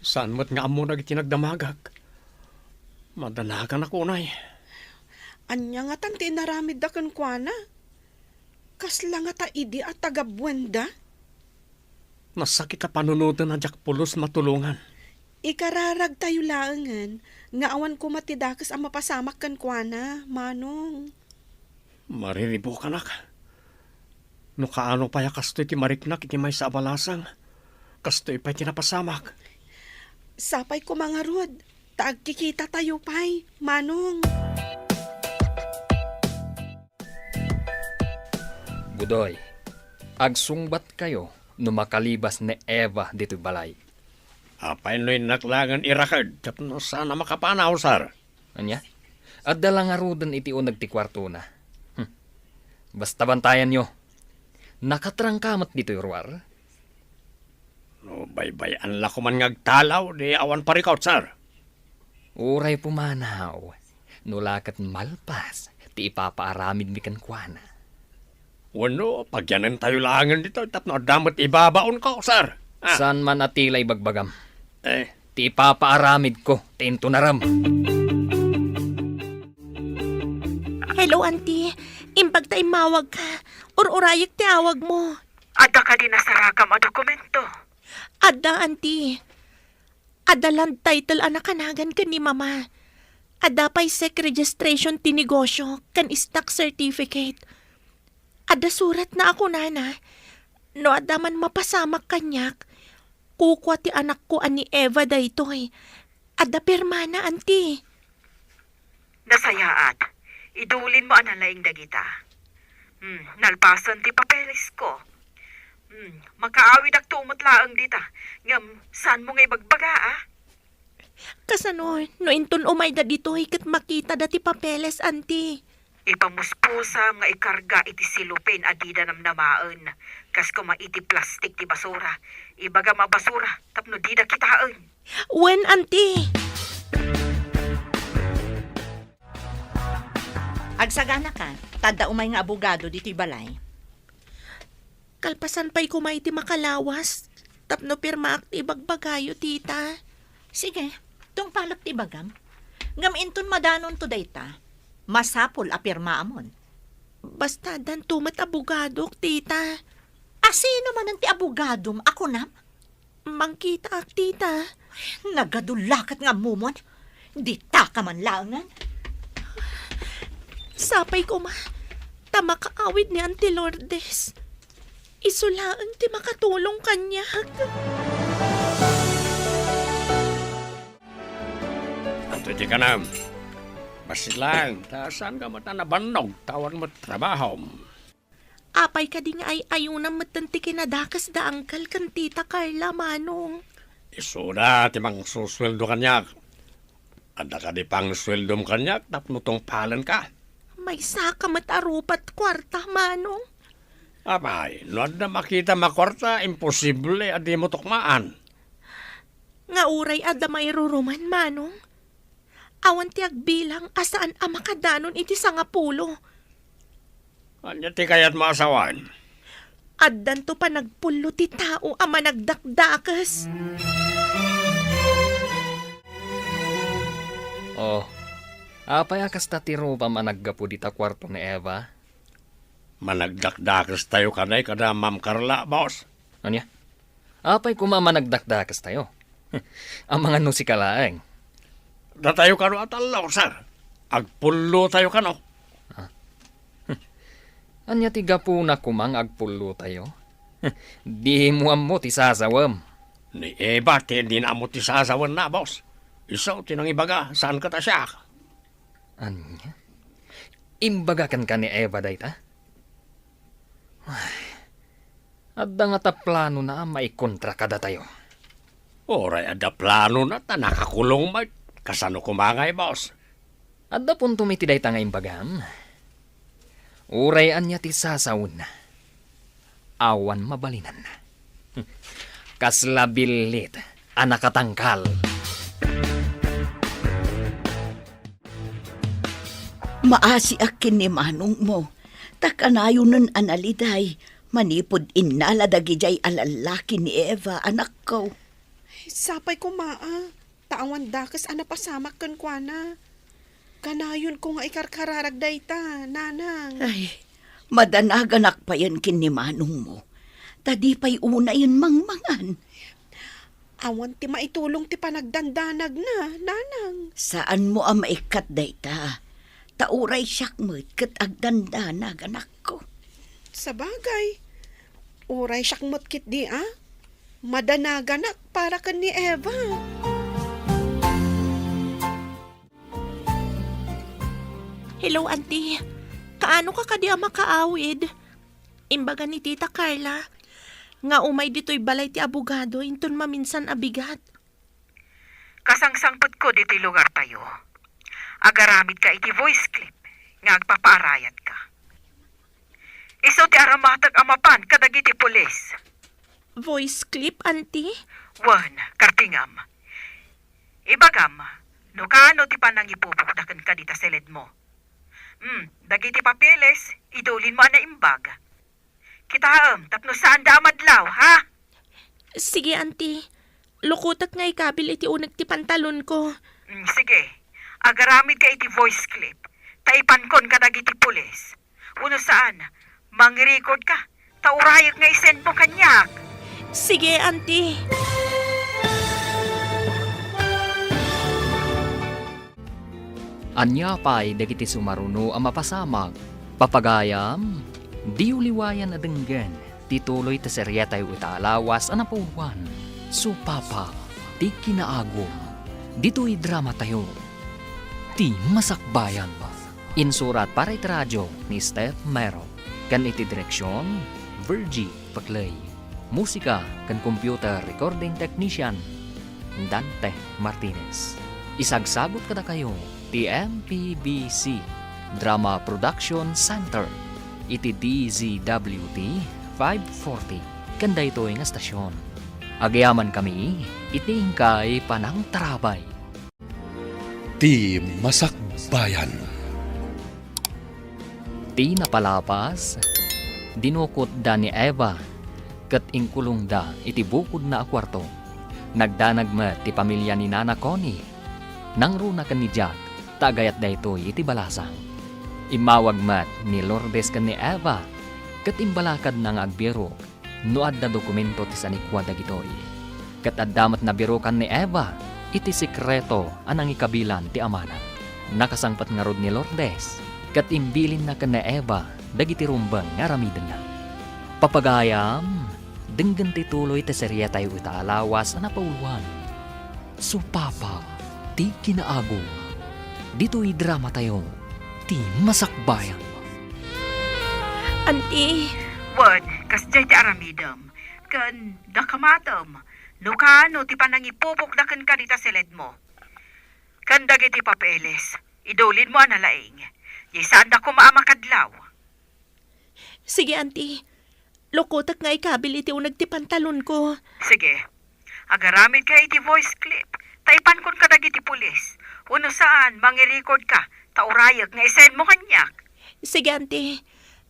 Saan mo't nga amo nagtinagdamagag? Madanagan ako, nay. Anya nga tan tinaramid da kan kuana. Kasla nga ta idi at taga-Buenda. Nasakit ka panunutan na jak pulos matulungan. Ikararag tayo laangan, nga awan ko matidakas ang mapasamak kan kuana, Manong. Mariribo ka nak. No kaano pa ya kastoy ti mariknak iti may sa abalasang. Kastoy pa tinapasamak. Sapay ko mga rod, taagkikita tayo pay, Manong. Budoy, agsungbat kayo no makalibas ni Eva dito balay. Apay no'y naklangan irakad, tapno sana makapanaw, sir. Anya? At dalang nga roden iti unag ti kwarto na. Basta bantayan nyo. Nakatrangkamat dito yorwar. No, baybayan la ko man ngagtalaw, di awan parikaw, sir. Uray pumanaw. Nulakat malpas, ti ipapaaramid mi kan kuana. Wano, pagyanan tayo langan dito, tapno damot ibabaon ko, sir. San man atilay bagbagam. Eh, Ti ipapaaramid ko, tinto naram. Hello, auntie. Imbag tayo mawag ka. Urayik ti awag mo. Ada ka din nasarakam a dokumento. Ada, auntie. Ada land title anakanagan ka ni mama. Ada pa'y sec registration ti negosyo kan stock certificate. Ada surat na ako nana. No ada man mapasamak kanyak. Kukwa ti anak ko ani Eva daytoy. Adda permana, auntie. Nasayaat. Idulin mo analaing dagita. Nalpasan ti papeles ko. Makaawid ak tumot laang dita. Ngam, saan mo nga ibagbaga, ah? Kasano, no inton umay da dito hikit makita dati papeles, auntie. Ipamuspusa nga ikarga iti silupin adida namnamaan. Kas kuma iti plastik ti basura. Ibaga mabasura, tapno dida kitaan. When, auntie? Agsagana ka, tada umay nga abogado dito'y balay. Kalpasan pa'y kumay ti makalawas. Tapno pirma ak ti bagbagayo, tita. Sige, tong palak ti bagam. Ngam inton madanon to dayta. Masapol apirma amon. Basta dan tumat abogado, tita. Asino man ang ti abogadom? Ako nam? Mangkita ak, tita. Nagadulakat nga mumon. Di ta ka man langan. Sapay ko ma. Tama kaawid ni Auntie Lourdes. Isulaan ti makatulong kanya. Anto di ka na. Basit lang, saan ka matanabanog, tawag mo trabaho. Apay ka di nga ay ayunang matanti kinadakas da angkal kan tita Carla, manong. Isuda, timang susweldo kanyak. Ada ka di pang sweldo mo kanyak, tapno tong palan ka. May saka matarupat kwarta, manong. Abay, no na makita makwarta, imposible, adi mo tukmaan. Nga uray ada may ruruman, manong. Awan ti agbilang asaan ang makadanon iti sangapulo. Anya ti kayat maasawan? Addan to pa nagpulo ti tao ama nagdakdakas. Oh, apay akas tatiro pa managgapo dita kwarto ni Eva? Managdakdakas tayo kanay kada Ma'am Carla, boss. Anya? Apay kumamanagdakdakas tayo. Ang mga nusikalaeng. Datayo kano atalaw, sir. Agpulo tayo kano. Anya tiga po na kumang agpulo tayo. Di mo mo ti sasawam. Ni Eva, hindi na mo ti sasawan na, boss. Isaw, tinang ibaga, saan ka ta siya? Anya? Imbagakan ka ni Eva dayta? Adda nga ta plano na maikontra kada tayo. Oray, ada plano na ta, nakakulong may. Kasano kumangay, boss? Adda pun tumitiday ta nga imbagam. Uray anya ti sasawon na. Awan mabalinan. Kaslabilit, anak katangkal. Maasi akin ni manong mo. Takanayo nun analiday. Manipod inala dagijay alalaki ni Eva, anak ko. Sapay ko maa. Taawan dakas anapasamak kan kwa na. Kanayon ko nga ikarkararag dayta, nanang. Ay, madanaganak pa yan kin ni manong mo. Tadi pa'y una yun mangmangan. Awan ti maitulong ti panagdandanag na, nanang. Saan mo ang maikat dayta? Tauray siyak mo't kat agdandanag, anak ko. Sa bagay, uray siyak motkit di Madanaganak para kan ni Eva. Hello, auntie. Kaano ka kadi makaawid? Imbaga ni Tita Carla. Nga umay dito'y balay ti abogado, inton maminsan abigat. Kasangsangpot ko dito'y lugar tayo. Agaramid ka iti voice clip, nga agpapaarayat ka. Iso ti aramatag amapan kadagiti pulis. Voice clip, auntie? Wan, kartingam. Ibagam, no kaano ti panang ipupukdakan ka dita seled mo. Dagiti papeles, idulin mo na imbag. Kitaam, tapno saan da madlaw, ha? Sige, auntie. Lukutak nga ikabil iti unag ti pantalon ko. Sige, agaramid ka iti voice clip. Taipankon ka dagiti pulis. Uno saan, mang-record ka. Taurayag nga isend mo kanyak. Sige, auntie. Anya pa'y dagiti sumaruno ang mapasamag. Papagayam, di uliwayan na denggan. Tituloy ta seryetay ita alawas anapuwan. Supapa, ti kinaagom. Dito'y drama tayo. Ti Masakbayan. Insurat para iti radyo ni Steph Mero. Kan iti direksyon, Virgie Paclay. Musika kan computer recording technician, Dante Martinez. Isagsagot kada kayo, ti MPBC Drama Production Center. Iti DZWT 540. Kanda ito nga stasyon. Agyaman kami, itingkay panang tarabay. Ti Masakbayan. Ti napalapas, dinukot da ni Eva, kat ingkulong da iti bukod na akwarto. Nagdanagmet ti pamilya ni Nana Connie. Nangruna kan ni Jack, tagayat da ito'y iti balasang. Imawag mat ni Lourdes kan ni Eva, kat imbalakad na nga agbiro, noad na dokumento ti sanikwa dagitoy. Kat addamat na biro kan ni Eva, iti sikreto anang ikabilan ti amana. Nakasangpat nga rod ni Lourdes, kat imbilin na kan ni Eva, dagiti rumbang nga ramiden na. Papagayam, denggan ti tuloy ti serye tayo itaalawas na pauluan. Supapa, ti kinaago. Dito'y drama tayo, ti Masakbayan. Auntie, Wan, kasjay ti aramidam. Kan dakamatam. No kano ti panangipupok na kan kadita seled mo. Kan dagiti papeles. Idolin mo analaing. Yisaan da kumaamakadlaw. sige auntie. Lokotak nga ikabil iti unag ti pantalon ko. Sige. Agaramid ka iti voice clip. Taipan kon ka dagiti pulis. Uno saan, mangi-record ka. Taurayag nga isend mo kanyak. Sige auntie,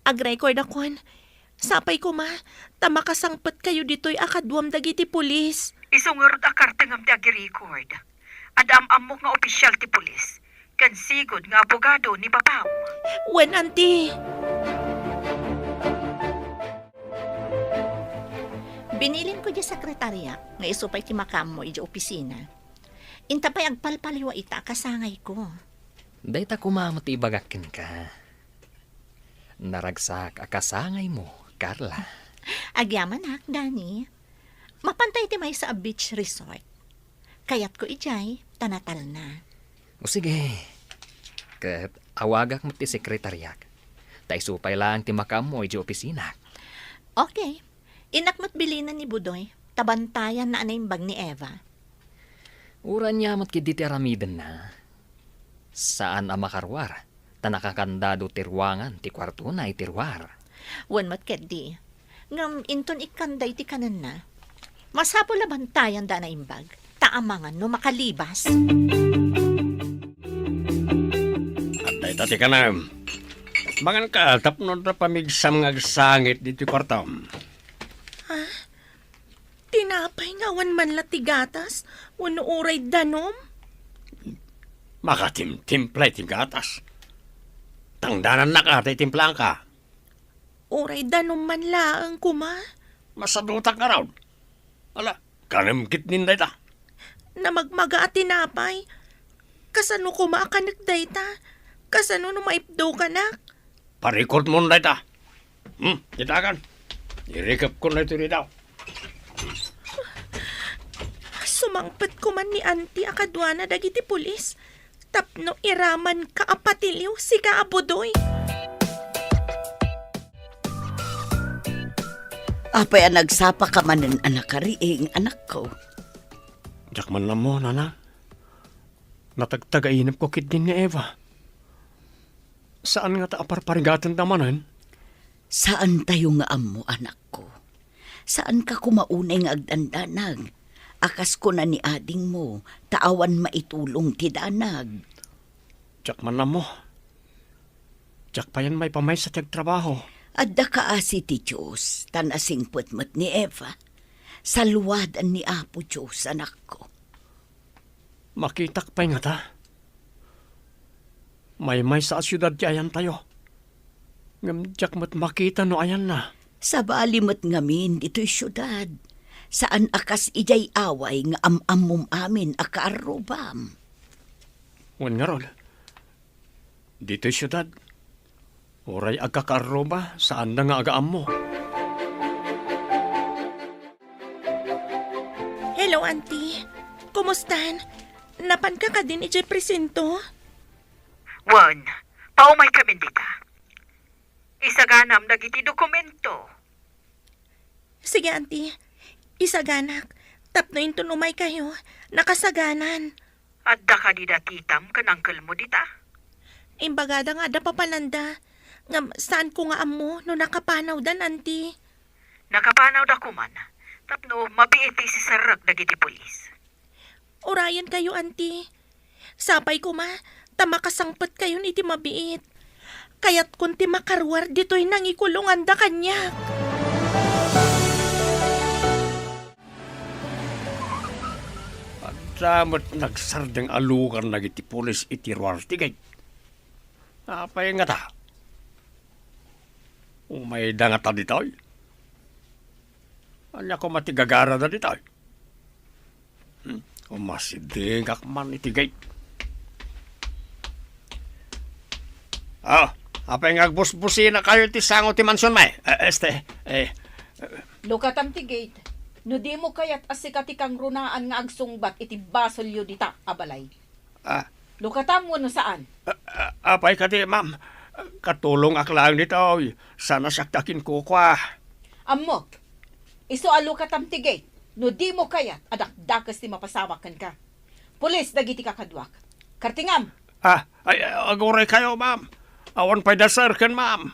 ag-record akon. Sapay ko ma, tamakasangpat kayo dito'y akadwam dagiti pulis. Isungarod akartengam ti agi-record. Adam-am mo nga opisyal ti pulis. Kansigod nga abogado ni papaw. Wen auntie. Binilin ko di sekretarya nga isupay ti makam mo iti opisina. Intapay agpalpaliwa ita kasangay ko. Dayta kumamot ibagakin ka. Naragsak akasangay mo, Carla. Agyaman hak, Dani. Mapantay ti may sa beach resort. Kayat ko ijay, tanatal na. O sige, kat awagak mo ti sekretaryak. Tay supay lang ti makam mo iti opisina. Okay. Inakmat bilinan ni Budoy, tabantayan na anaimbag ni Eva. Uran niya mat kidi ti aramiden na. Saan ang makarwar? Tanakakandado tirwangan ti kwarto na itirwar. Wan mat keddi. Ngam inton ikanday ti kanan na. Masapo labantayan da anaimbag. Taamangan no makalibas. At day tati ka na. Mangan ka, tapno na pamigsam nga sangit dito kwarto. Tinapay nga wan man latigatas, wano uray danom. Makatimtimplay ti gatas. Tangdanan na ka, tay timplang ka. Uray danom man laang kuma. Masadutak ka raw. Ala, kanamkit ninday ta. Na magmaga at tinapay. Kasano kumakanak dayta? Kasano no maipdo ka nak? Parikot mo nday ta. Kitakan. Irikap ko na ito ritaw. Sumangpet ko man ni auntie akadwana dagiti pulis. Tapno iraman ka apatiliw si kaabudoy. Apay ang nagsapa ka man ng anak kariing anak ko. Diyak man na mo, nana. Natagtagainap ko kit din ni Eva. Saan nga ta aparparigatan tamanan? Saan tayo nga amo anak ko? Saan ka kumaunay nga agdandanag? Akas ko na ni ading mo, taawan maitulong ti danag. Diyak man na mo. Diyak pa yan may pamay sa tiyag trabaho. Adda ka asi ti Diyos, tanasing putmat ni Eva. Salwadan ni Apo Diyos, anak ko. Makitak pa nga ta. May sa asyudad ti ayan tayo. Ngam diyak mat makita no ayan na. Sa balimot ngamin dito'y syudad. Saan akas ijay away nga amamom amin akaarubam. Wan nga rol. Dito'y syudad. Oray agkakaroba saan na nga agaam mo. Hello auntie. Kumustan? Napan ka din iti presinto? Wan, paumay kami dita. Isaganam dagiti dokumento. Sige, auntie. Isaganak. Tapno into numay kayo. Nakasaganan. Adda ka di datitam kanangkel mo dita. Imbagada nga da papalanda. Nga saan ko nga amo no nakapanaw dan, auntie? Nakapanaw da kuman. Tapno mabiiti si Sarak dagiti pulis. Urayan kayo, auntie. Sapay ko ma, tamakasangpat kayo ni ti mabiit. Kaya't kung ti makarwar dito'y nangikulungan da kanya. Damat nagsardeng alukan na iti pulis iti ruartigay. Apay nga ta. Umay da nga ta ditoy. Anya ko matigagara na ditoy. Umasidingak man iti gate. Apay nga busbusi na kayo ti sango ti mansyon may. Lukatam ti gate. No di mo kayat asikati kang runaan nga agsungbat iti basolyo dita, abalay. Lukatam mo no saan? Apay ka di, ma'am. Katulong aklang dito. Sana saktakin ko kwa. Ammo, iso alukatam ti gate. No di mo kayat, adakdakas ti mapasamakan ka. Pulis, dagiti kakadwak. Kartingam, Aguray kayo, ma'am. Awan pa'y dasarkan, ma'am.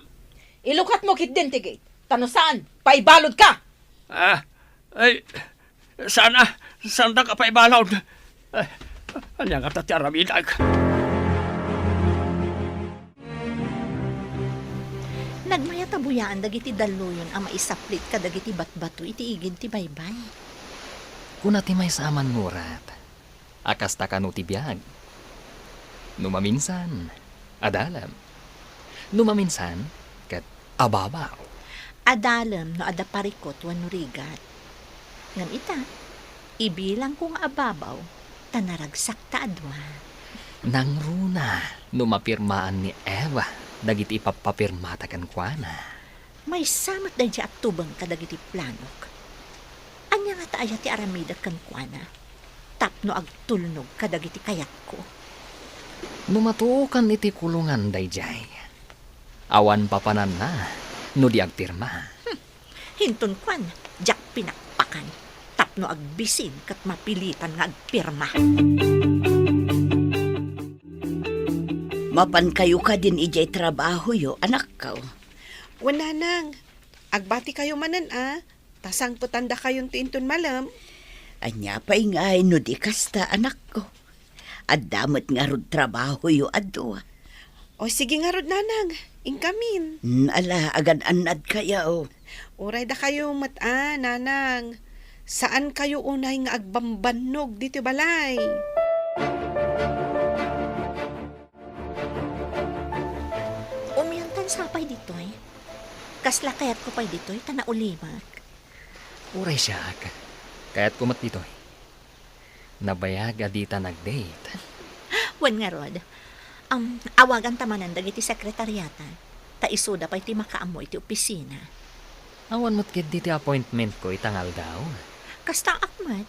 ilukat mo kit din ti gate. Tano saan? Paibalod ka! Saan ka pa'y balawd? Anya nga tati aramidag. Nagmayatabuyan dagiti daluyon ang maisaplit ka dagiti batbato iti igid ti baybay. Kuna ti may saaman murat. Akas ta kanu ti biyag. Numaminsan, adalam. Numaminsan, kat ababaw. Adalam no ada parikot wano rigat. Ngam ita, ibilang kong ababaw, tanaragsak ta adwa. Nang runa, numapirmaan ni Eva, dagiti ipapapirmata kan kuana. May samat da at tubang kadagiti planok. Anya nga taaya ti aramida kan kuana. Tapno agtulnog kadagiti kayat ko. Numatukan iti kulungan dayjay. Awan papanan na, no di agpirma. Hinton kwan, jak pinakpakan. Tapno agbisin kat mapilitan nga agpirma. Mapan kayo ka din ijay trabaho yo, anak ka. Wala nang. Agbati kayo manan Tasang putanda kayon tinton malam. Anya pa ingay no di kasta, anak ko. At damat nga rod trabaho yo adwa. O sige nga rod nanang, ingkamin. Ala, agan anad kaya o. Uray da kayo nanang. Saan kayo unay nga agbambanog dito balay? Umiyantan sapay ditoy. Kasla kayat ko pa'y ditoy, tanaulimak. Uray siya, kaya't kumat ditoy. Nabayag adita nag-date. Wen nga rod, awagan tamanan dagiti sekretariata. Taisuda pa'y ti makaamo iti opisina. Awan mo't kid diti appointment ko itangal daw. Kasta akmat,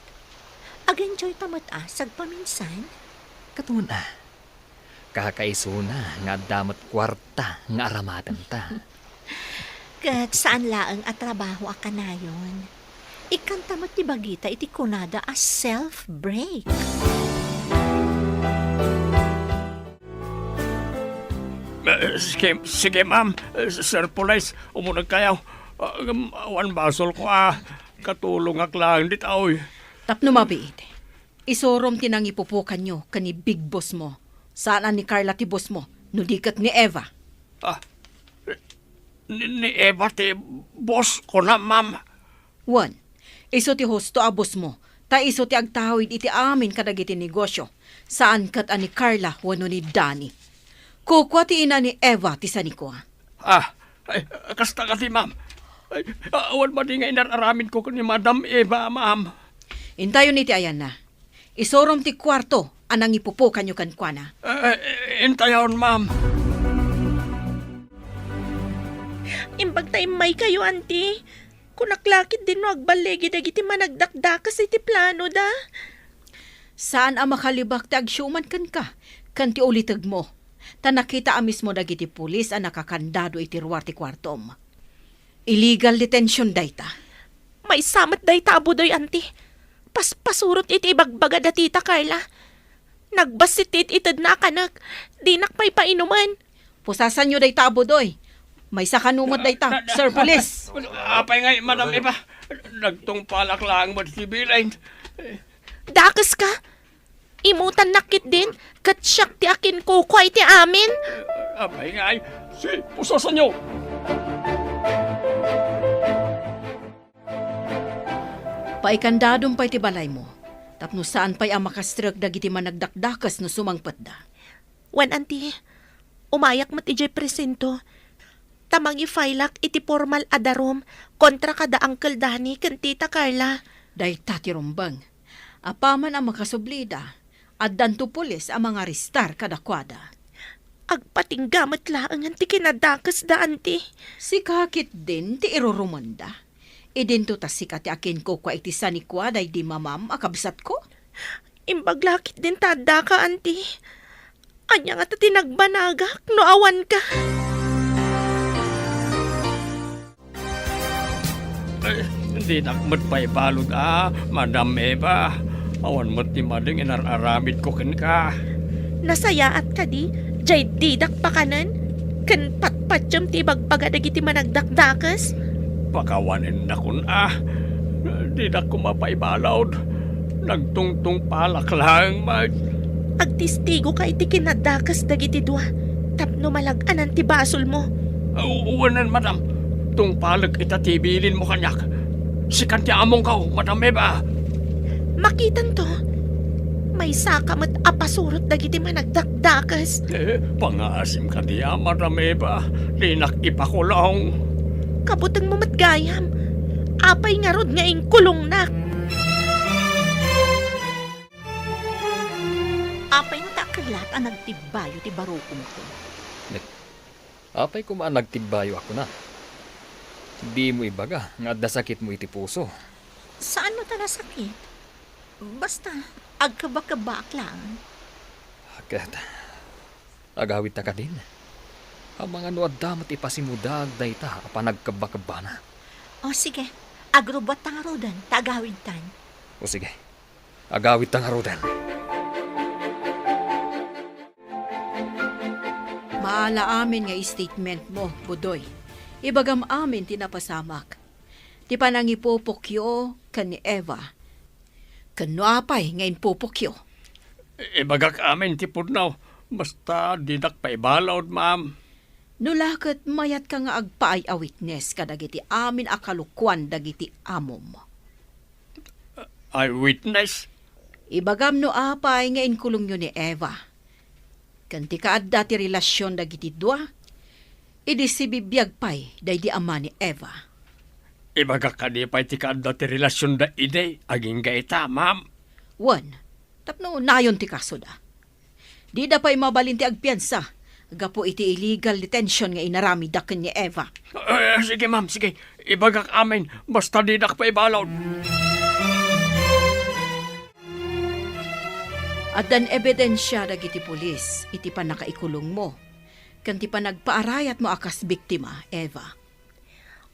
ag-enjoy tamat sagpaminsan. Katun kakaisuna nga damat kwarta nga aramatan ta. Kat saan laang at trabaho akanayon. Ikanta mo ti bagita iti kunada as self-break. Sige, ma'am. Sir Police, umunag kayo. Awan basol ko katulong aklang ditaw. Tapno mabiit. Isorom tinang ipupukan nyo kani big boss mo. Saan ni Carla ti boss mo? Nudikat ni Eva. Ni Eva ti boss ko na, ma'am. One, iso ti hosto a boss mo. Ta iso ti agtawid iti amin kadagiti negosyo. Saan kat ani Carla wano ni Danny. Kukwa ti ina ni Eva ti sanikwa. Kasta ka ti, ma'am. Awan ba di nga inararamin ko ni Madam Eva, ma'am? Intayon iti ayan na. Isorom ti kwarto anang ipupukan nyo kankwana. Intayon, ma'am. Imbag tayo may kayo, auntie. Kung naklakit din no agbalegi dagiti managdakdakas iti plano da. Saan ang makalibak ti agsyuman ka? Kan ti ulitag mo. Ta nakita amis mo dagiti pulis ang nakakandado iti ruwar ti kwartom. Illegal detention dayta. May samat day tabudoy, auntie. Pasurot iti ibagbaga da tita Carla. Nagbasit itid na kanak. Dinak pa'y painuman. Pusasan nyo day tabo doy. May sakanumot dayta, Sir Police. Apay nga, Madam Eva. Nagtungpalak lang mo si Bilain. Dakas ka. Imutan nakit din. Kat siyak ti akin kukway ti amin. Apay nga, si pusasan nyo. Paikandadong pa'y ti balay mo. Tapno saan pa'y ang makastrek dagiti managdakdakas no sumangpet da. Wan, auntie. Umayak mat ijay presento. Tamang ifailak iti formal adarom kontra kada Uncle Danny kan tita Carla. Day tati rumbang. Apaman ang makasublida. At danto pulis ang mga ristar kadakwada. Agpatinggamat laang ti kinadakas da, auntie. Si kakit din ti irurumanda. Idinto ta sikat ti akin ko kwa iti sanikwa day di mamam akabsat ko. Imbaglakit din tada ka, auntie. Anya nga ta tinagbanagak no awan ka. Hindi nakmat pa'y balod Madam Eva. Awan mo't ni mading inararamid ko kin ka. Nasayaat ka di, jay didak pa kanan. Kan patpatyam ti bagbaga dagiti managdakdakas. Pakawanin na kun Di na ko mapaibalawd. Nagtungtung palak lang Agtistigo ka iti kinadakas dagiti dua. Tapno malaganan ti basol mo. Uwanan, Madam. Tung palag itatibilin mo kanyak. Sikan ti among ka, Madam Eva. Makitan to. May sakamat apasurot dagiti managdakdakas. Pangaasim ka diya, Madam Eva. Linak ipakulong. Kabutang mo matgayam. Apay nga rod nga kulong nak. Apay nga takalat ang nagtibayo ti barukom ko. Apay kumaan nagtibayo ako na. Di mo ibaga, nga adda sakit mo iti puso. Saan mo tala sakit? Basta, agkabakabak lang. Agad, agawit ta ka din. Ang mga nuaddamat ipasimudag dayta apa nagkabakabana. O sige, agrubat tang rodan, tagawid tan. O sige, agawit ta nga rodan. Maala amin nga statement mo, Budoy. Ibagam amin tinapasamak. Di pa nang ipupukyo kan ni Eva. Kano apay ngayon pupukyo. Ibagak amin ti pudnaw. Basta dinak paibalawd, ma'am. Nulakat mayat ka nga agpaay a witness kadagiti amin akalukwan dagiti amom. Eyewitness? Ibagam no apay ngayon kulong yun ni Eva. Kanti kaadda ti relasyon dagiti dua, idi si bibiyag pay day di ama ni Eva. Ibagak ka di pa'y ti kaadda ti relasyon da ide, aging gaita, ma'am. Wan, tapno nayon ti kaso da. Di da pa'y mabalin ti agpiansa, gapo iti illegal detention nga inarami daken ni Eva. Sige, ma'am, sige. Ibagak amin, basta di nak paibalawd. At dan ebidensya dagiti pulis, iti pa nakaikulong mo. Kanti pa nagpaarayat mo akas biktima, Eva.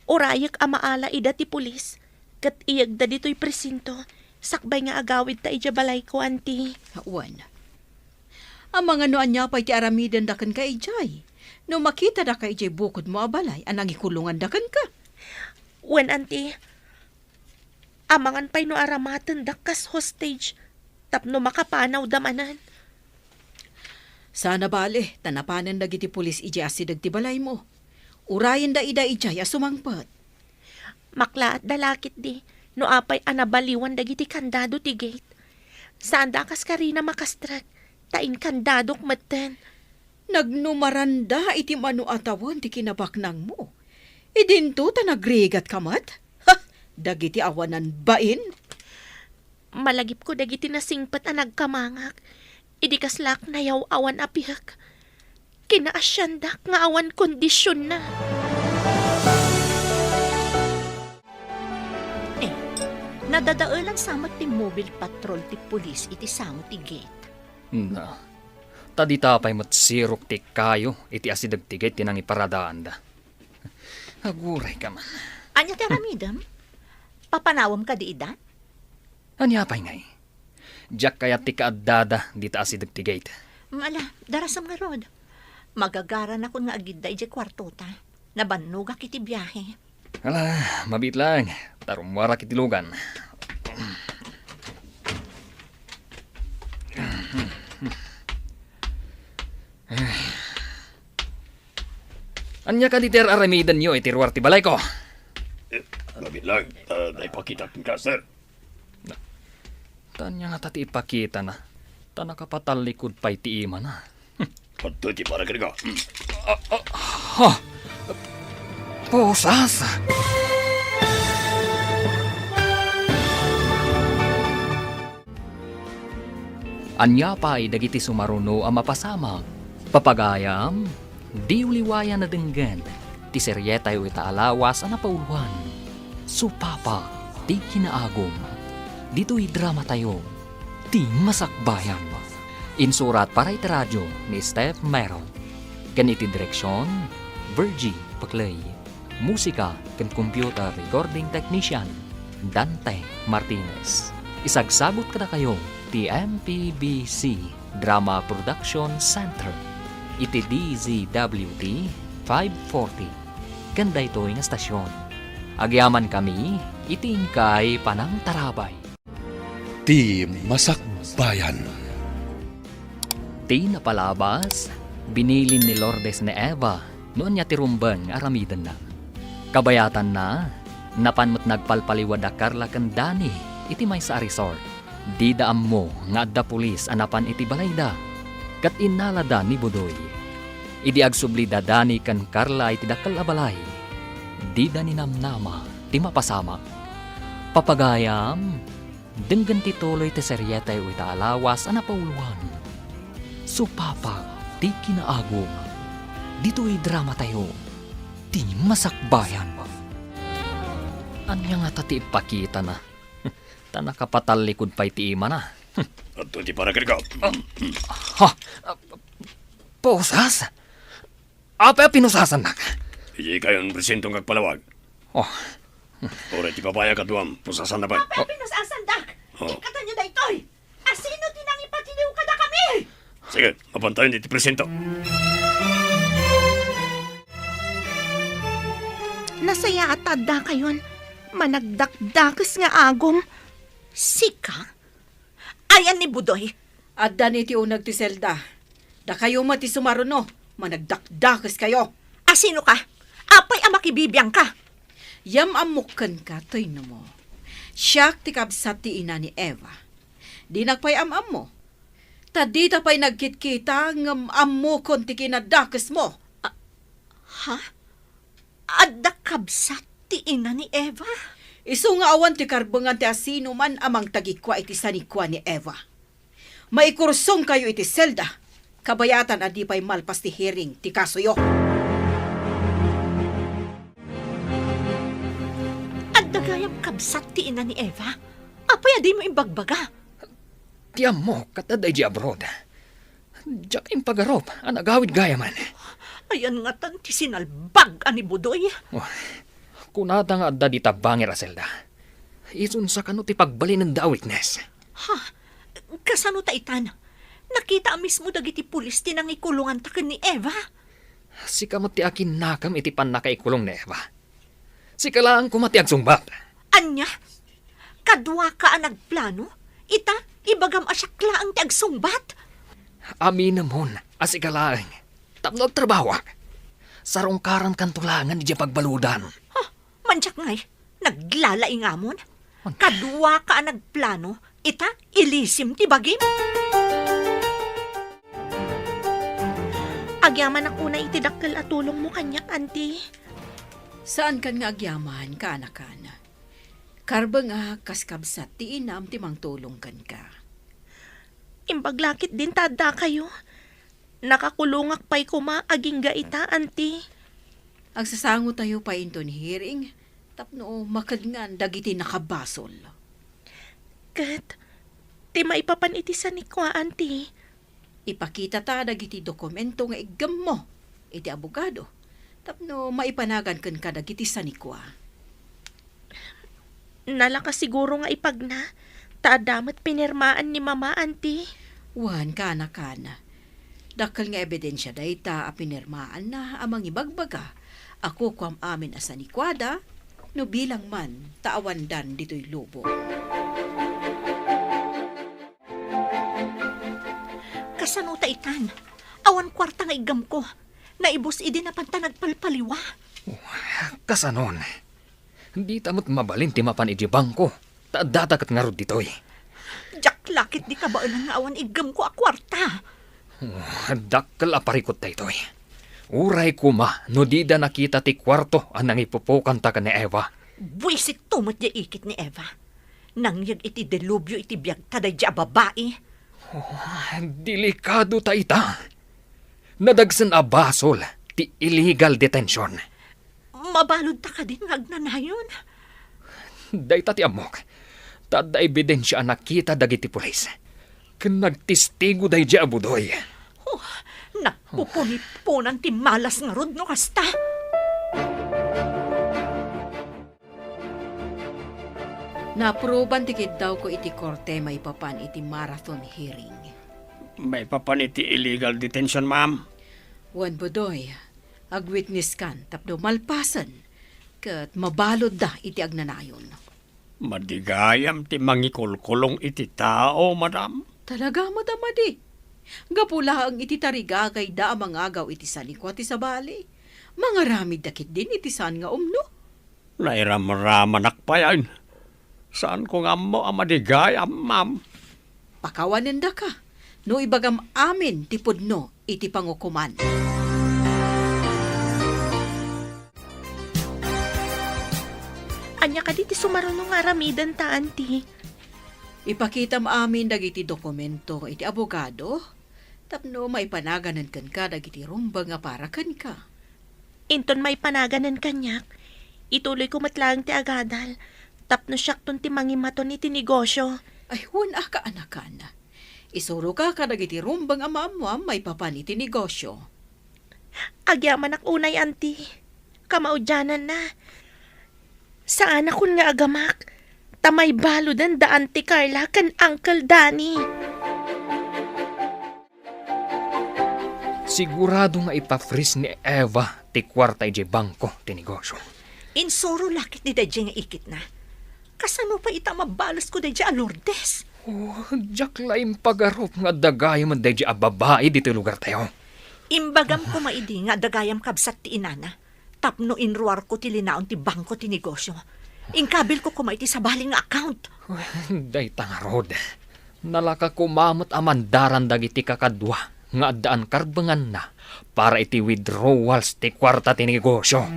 Urayak amaala ida ti pulis. Kat iyag da dito'y presinto. Sakbay nga agawid ta ija balay ko, auntie. Wan. Ang mga noan niya pa'y ti aramiden dakan ka ijay. No makita da ka ijay bukod mo abalay, anang ikulungan dakan ka. Wan, auntie. Amangan pa'y no aramatan dakas hostage. Tapno makapanaw damanan. Sana bale, tanapanan dagiti pulis ijay asidag ti balay mo. Urayan da ida ijay asumangpat. Makla at dalakit di, no apay anabaliwan dagiti kandado ti gate. Saan dakas ka rin na makastrak, tain kandadok maten. Nagnumaranda iti manu atawan ti kinabaknang mo. Idinto ta nagrigat kamat? Ha! Dagiti awanan bain? Malagip ko dagiti nasingpat ang nagkamangak. Idi kaslak na yaw awan apihak. Kinaasyandak nga awan kondisyon na. Nadadaulan samot ti mobile patrol ti pulis iti samot ti gate. Na, tadita pa'y matsirok ti kayo, iti asidag tigay tinang iparadaan da. Aguray ka man. Anya ti aramidam? Papanawam ka di ida? Anya pa'y ngay. Diyak kaya ti kaaddada dita asidag tigay. Mala, darasam nga rod. Magagaran ako nga agid da iti kwarto ta. Nabannog ak iti biyahe. Ala, mabit lang. Tarumwara kitilugan. Anya ka diter aramidan nyo itiruar ti balay ko. Mabit lang, naipakita ka, sir. Tanya nga tati ipakita na. Ta nakapatalikod pa'y ti ima na. Pagto ti para ka. Ha! Posas! Anya pa ay dagiti sumaruno ang mapasama. Papagayam, di uliwayan na denggan. Ti seryeta yu itaalawas ang napauluan. Supapa, ti kinaagom. Dito'y drama tayo. Ti masakbayan. Insurat para iti radyo ni Steph Meron. Ganiti direksyon, Virgie Paclay. Musika ken computer recording technician, Dante Martinez. Isagsagot kada kayo ti MPBC Drama Production Center. Iti DZWT 540. Ganda ito nga stasyon. Agyaman kami, itingkay panang tarabay. Ti Masakbayan. Ti napalabas, binilin ni Lourdes ni Eva noon niya tirumbang aramidan na. Kabayatan na, napanmat nagpalpaliwad a Carla kan Dani iti may sa resort. Di daam mo nga adda pulis anapan iti balayda. Kat inalada ni Budoy. Idi agsubli da Dani kan Carla iti dakal abalay. Di da ni namnama ti mapasama. Papagayam, denggan ti tuloy ti seryeta yu itaalawas anapauluan. Supapa ti kinaagom. Dito'y drama tayo. Ti masakbayan mo. Anya nga tati ipakita na. Ta nakapatalikod pa'y ti ima na. Pagto ti para ka. Ha? Posas? Apa pinusasan na? Iji kayon presentong kagpalawag. Oh, Ora ti papaya ka duam, pusasan na ba? Papa, pinasasandak! Oh. Ikatan niyo da itoy! Asino tinang ipatiliw ka na kami? Sige, mapantayin ti presento. Nasaya at adda kayon. Managdakdakas nga agom. Sika? Ayan ni Budoy. Adda ni ti unag ti Zelda. Da kayo mati sumaruno. Managdakdakas kayo. Asino ka? Apay ang makibibiyang ka. Yam amukan ka, toy no mo. Siyak ti kabsat ti ina ni Eva. Di nagpayam-am mo. Tadita pa'y nagkitkita ngam ammo kon ti kinadakas mo. Ha? Adda kabsat ti ina ni Eva? Isu nga awan ti karbungan ti asino man amang tagikwa iti sanikwa ni Eva. Maikursong kayo iti Zelda. Kabayatan adi pa'y malpas ti hearing ti kasuyo. Adda gayam kabsat ti ina ni Eva? Apay adi mo imbagbaga? tiyam mo kataday di abroad. Diyak yung pagarop, ang agawid gaya man. Ayan nga tan ti sinalbag ani Budoy. Oh, kunata nga adda di tabangir Zelda. Isun sa kano ti pagbali ng da witness. Ha? Kasano ta itan? Nakita mismo dagiti pulis ti nang ikulungan ta ken ni Eva. Si kamot ti akin nakam iti pan nakaikulong ni Eva. Si kalaan kumati agsumbat. Anya? Kadwa ka ang nagplano? Ita, ibagam asyakla ang ti agsumbat? Amin namon, as ikalaan. Tapno agtrabaho. Sarong karan kantulangan di pagbaludan. Ha? Manjak ngay, naglalaingamon? Kadwa ka ang nagplano? Ita, ilisim ti bagim? Agyaman ako na itidakkel at tulong mo kanyak, auntie. Saan kan nga agyaman ka, anak-ana? Karba nga kaskabsat ti inam ti mang tulong kan ka. Imbaglakit din tada kayo. Nakakulungak pa'y kuma aging gaita, auntie. Agsasango tayo pa inton hearing, tapno makadngan dagiti nakabasol. Kat, ti maipapan iti sa ni kwa, auntie. Ipakita ta dagiti dokumento nga igam mo, iti abogado. Tapno maipanagan kan ka dagiti sanikwa. Nalaka siguro nga ipagna, taadamat pinirmaan ni mama, auntie. Wan kana. Dakal nga ebidensya dayta a pinirmaan na amang ibagbaga. Ako kwam amin asa ni Kwada, no bilang man taawandan dito'y lobo. Kasano ta ikan? Awan kwarta nga igam ko. Naibos idi na panta nagpalpaliwa. Kasanon. Di tamot mabalin ti mapan iti bangko. Datakat nga rod ditoy. Jak lakit di ka ba nga awan igam ko a kwarta? Dakkel aparikot ta itoy. Uray kuma, no di da nakita ti kwarto ang nangipupukan ta ka ni Eva. Buisit tumot di ikit ni Eva. Nangyag iti delubyo iti biyag taday di a babae. Delikado ta ita. Nadagsan a basol, ti illegal detention. Mabalod ta ka din agnanayon. Dayta ti amok. Tada ebidensya nakita dagiti pulis. Nagtistigo day di abudoy. Napupunit-punan ti malas nga rod no kasta. Naproban tikid daw ko iti korte maipapan iti marathon hearing. May papan iti illegal detention, ma'am. Wan budoy, agwitness kan tapno malpasan. Kat mabalod da iti agnanayon. Madigayam ti mangikulkulong iti tao, madam. Talaga madamadi. Gapula ang iti tarigagay da ang mangagaw iti sanikwa ti sabali. Mga ramid dakit din iti saan nga umno. Nairam-ramanak pa yan. Saan ko nga mo ang madigayam, ma'am? Pakawanin da ka. No ibagam amin ti pudno iti pangukuman. Anya ka di ti sumarunong nga ramidan ta, auntie. Ipakita mo amin dagiti dokumento iti abogado, tapno maipanaganan kan ka dagiti rumba nga para kan ka. Inton may panaganan kanyak, ituloy ko matlang ti agadal, tapno siyak ton ti mangimaton iti negosyo. Ay, wala ka anakan. Isuro ka dagiti rumba nga maamwam may papan iti negosyo. Agyaman ak unay, auntie. Kamaudyanan na. Saan akon nga agamak? Tamay baludan da Auntie Carla kan Uncle Danny. Sigurado nga ipafreeze ni Eva ti kwarta iti bangko ti negosyo. Insuro lakit ni dadya nga ikit na. Kasano pa ita mabalas ko dadya a Lourdes? Diyak laing pagarop nga dagayam ang dadya a babae dito lugar tayo. Imbagam ko maidi nga dagayam kabsat ti inana. Tapno inruar ko ti linaon ti bangko ti negosyo. Ingkabil ko kumay ti sabaling nga account. Day tangarod. Nalaka kumamot amandaran dagiti kakadwa nga daan karbangan na para iti withdrawals ti kwarta ti negosyo.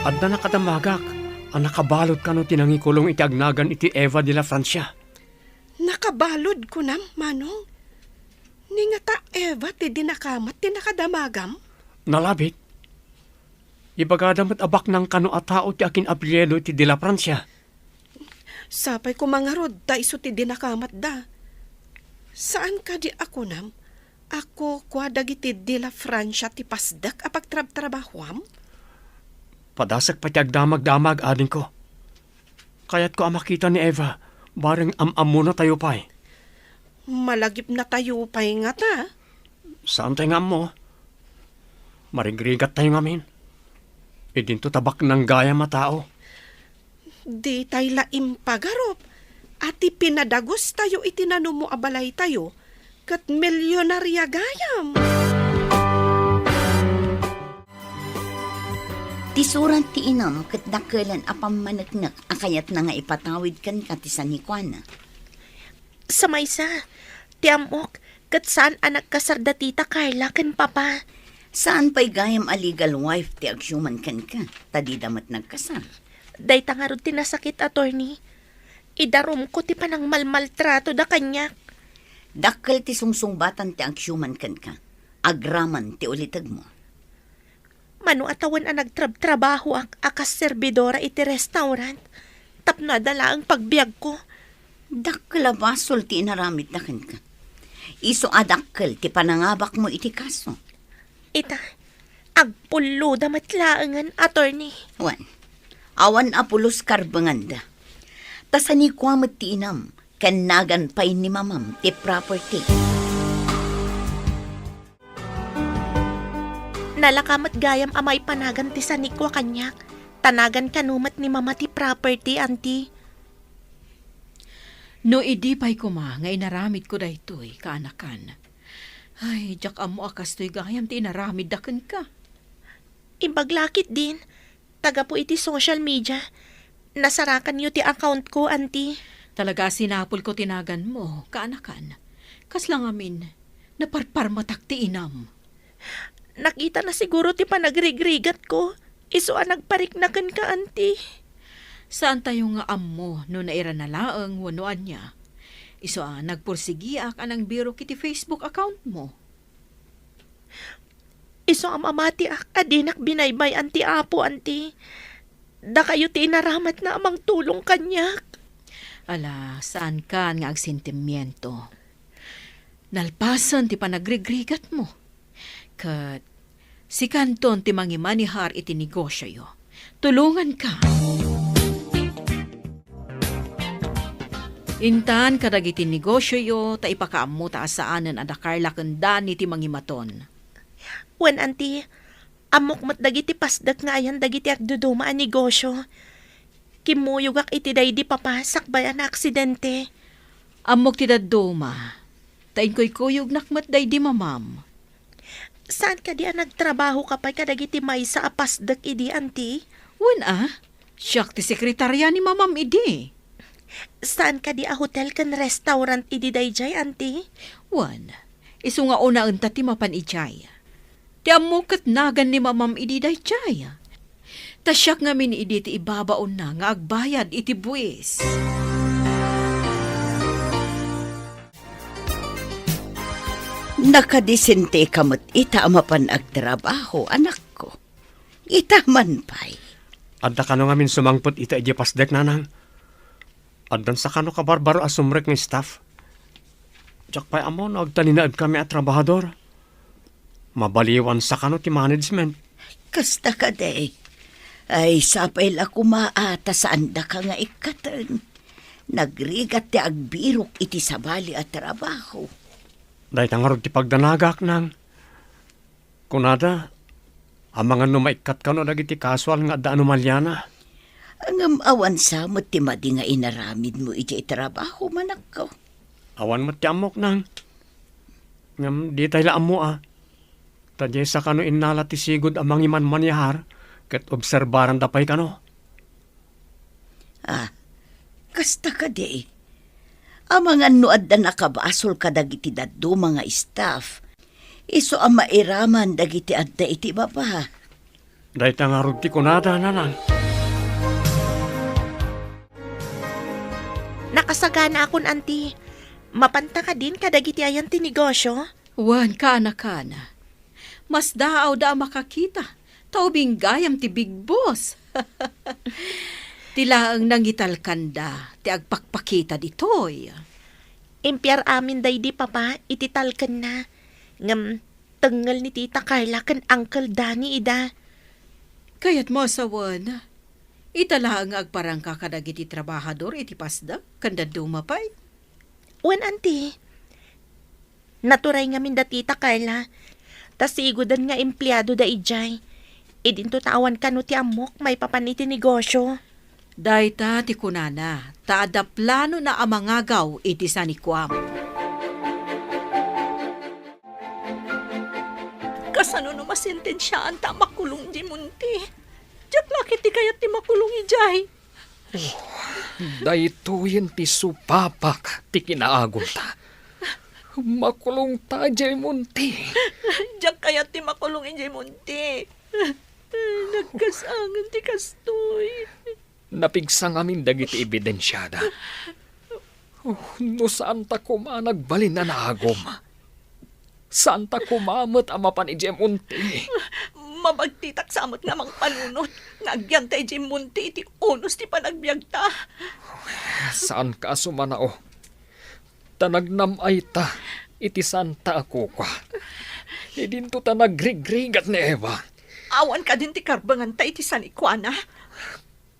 Adda na katamagak. Ang nakabalot ka no tinangikulong iti agnagan iti Eva de la Francia. Nakabalod ko nam, Manong. Ni nga ta Eva ti dinakamat ti nakadamagam. Nalabit. Ibagadamat abak ng kano at tao ti akin apelyedo ti de la Francia. Sapay ko mangarod ta iso ti dinakamat da. Saan ka di ako nam? Ako kwa dagiti de la Francia ti pasdak apag trabahwam? Padasak pati agdamag-damag ading ko. Kaya't ko ang makita ni Eva, bareng am-am muna tayo pa'y. Malagip na tayo pa'y nga ta. Saan tayo nga mo? Maringrigat tayo ngamin. E dinto tabak ng gaya matao. Di tayo laim pagarop. At ipinadagos tayo itinano mo abalay tayo. Kat milyonarya gayam. Tisuran ti inam kat dakalan apam managnak akayat na nga ipatawid kan katisan ni Kuana. Sa maysa, ti amok, kat saan anak kasarda tita Carla kan papa? Saan pa'y gayam a legal wife ti agsyuman kan ka, tadi damat nagkasal. Day tangarod ti nasakit, attorney. Idarum ko ti panang malmaltrato da kanya. Dakkel ti sungsungbatan ti agsyuman kan ka, agraman ti ulitag mo. Mano atawan ang nagtrabaho akas servidora iti restaurant. Tapno adala ang pagbiag ko. Dakkel basol ti inaramid na kan ka. Iso adakkel ti panangabak mo iti kaso. Ita, agpulo damat laangan, attorney. Wan, awan apulos karbanganda. Tasani ko amat ti inam, kanagan pa'y ni mamam ti property. Nalakamat gayam amay panagan ti sanikwa kanyak. Tanagan kanumat ni mama ti property, auntie. No idi pa'y kuma, nga inaramid ko daytoy, kaanakan. Ay, jak amo akas to'y gayam ti inaramid daken ka. Imbaglakit din. Taga po iti social media. Nasarakan niyo ti account ko, auntie. Talaga sinapol ko tinagan mo, kaanakan. Kas lang amin, naparparmatak ti inam. Nakita na siguro ti panagrigrigat ko. Iso ang nagpariknakan ka, auntie. Saan tayo nga ammo no naira na laang wanuan niya? Iso nagpursigiak anang biro kiti Facebook account mo. Iso ang amati adinak binaybay anti apo, auntie. Da kayo ti inaramat na amang tulong kanyak. Ala, saan ka nga agsentimiento? Nalpasan ti panagrigrigat mo. Kat si Kanton ti mangimanihar iti negosyo yo. Tulungan ka. Intan kadag iti negosyo yo, ta ipakaammo ta asaanan ada Carla kendan iti mangimaton. Wen, auntie, amok mat dagiti pasdak nga ayan dagiti agduduma ang negosyo. Kimuyugak iti day di papasak bayan na aksidente. Amok ti daduma. Tain ko'y kuyog nakmat day di mamam. Saan ka di nagtrabaho ka pa kadagiti may sa apasdak idi, auntie? Wen siyak ti sekretarya ni mamam idi. Saan ka di hotel kan restaurant idi dayjay, auntie? Wan, iso nga una unta ti mapan ijay. Ti amukat nagan ni mamam idi dayjay. Tasyak nga min idi ti ibabaon na nga agbayad iti buwis. Nakadisente kamot ita amapan agtrabaho, anak ko. Ita man pa'y. Adda ka no nga min sumangpot ita iti pasdek nanang. Addan sa kano ka barbaro asumrek ni staff. Jak pa'y amo na agtaninaad kami at trabahador. Mabaliwan sa kano ti management. Kasta ka day. Ay, sapay la kumaata saan da ka nga ikatan. Nagrigat ti agbirok iti sabali at trabaho. Dahil tangarod ti pagdanagak nang. Kunada, ang mga numaikat ka no dagiti kaswal nga da anomalyana. Ang awan sa mo ti madi nga inaramid mo iti trabaho manak ko. Awan mo ti amok nang. Ngam di tayo laam mo Tadya sa kano inala ti sigod amang iman maniyahar ket obserbaran da pa'y kano. Kasta ka di. Ang mga nuad na nakabasol ka dagiti daddo mga staff. Iso ang mairaman dagiti adda iti baba. Dahil tangarod ti kunada nanang. Nakasagana akon, auntie. Mapanta ka din kadagiti ayan ti negosyo. Wan, kana. Mas daaw da makakita. Taubing gayam ti big boss. Tila ang nangitalkanda, ti agpakpakita ditoy. Impyar amin day di papa, ititalkan na. Ngam, tengel ni Tita Carla kan Uncle Danny ida. Kaya't mo asawan. Itala ang agparang kakadag iti trabahador iti pasda, kanda dumapay. Wen, auntie. Naturay nga min da Tita Carla. Tas sigudan nga empleyado da ijay. Idinto tawan ka no ti amok may papaniti negosyo. Dayta ti kunana, taada plano na amangagaw iti sanikwam. Kasano no masentensyaan ta makulong di munti. Diyak lakit ti kayat ti makulong ijay. Daytoyen ti supapak ti kinaagom ta. Makulong ta jay munti. Diyak kayat ti makulong ijay munti. Nagkasangan ti kastoy. Napigsang amin dagiti ebidensyada. No saan ta kuma nagbalin na naagom? Saan ta kumamot amapan ijay munti? Mabagtitak sa amot nga mga panunot. Nagyan tayo di munti iti unos ti panagbiag ta. Saan ka sumanao? Tanagnamay ta, iti santa ako kwa. Idinto ta nagrigrigat ni Eva. Awan ka din ti karbangan ta iti sanikwana.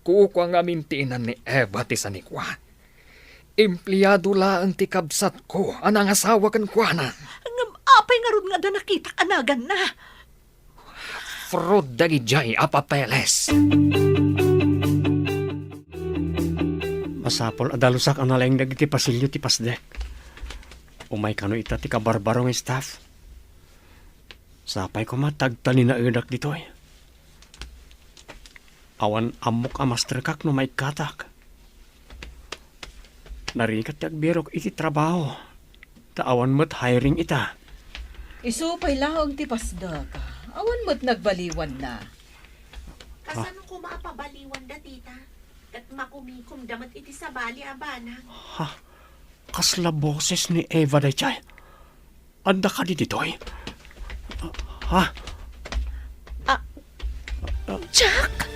Kukwa nga mintiinan ni Eva ti sanikwa. Empleyado lang ti kabsat ko, anang asawa kan kwa na. Ngam apay nga ron nga da nakita anagan na. Frod dagijay apapeles. Masapol adalusak ang nalaing dagiti pasilyo ti pasdek. Umay kano ita ti kabarbarong staff. Sapay ko matagtali na edak ditoy. Awan amok amasterkak no may katak. Narikat ti agbirok iti trabaho. Taawan mo't hiring ita. Isupay laong ti pasdag. Awan mo't nagbaliwan na. Kasano ko mapabaliwan da, tita? Kat makumikom damat iti sa bali abana. Ha? Kasla boses ni Eva da chay. Anda ka di ditoy? Ha? Jack!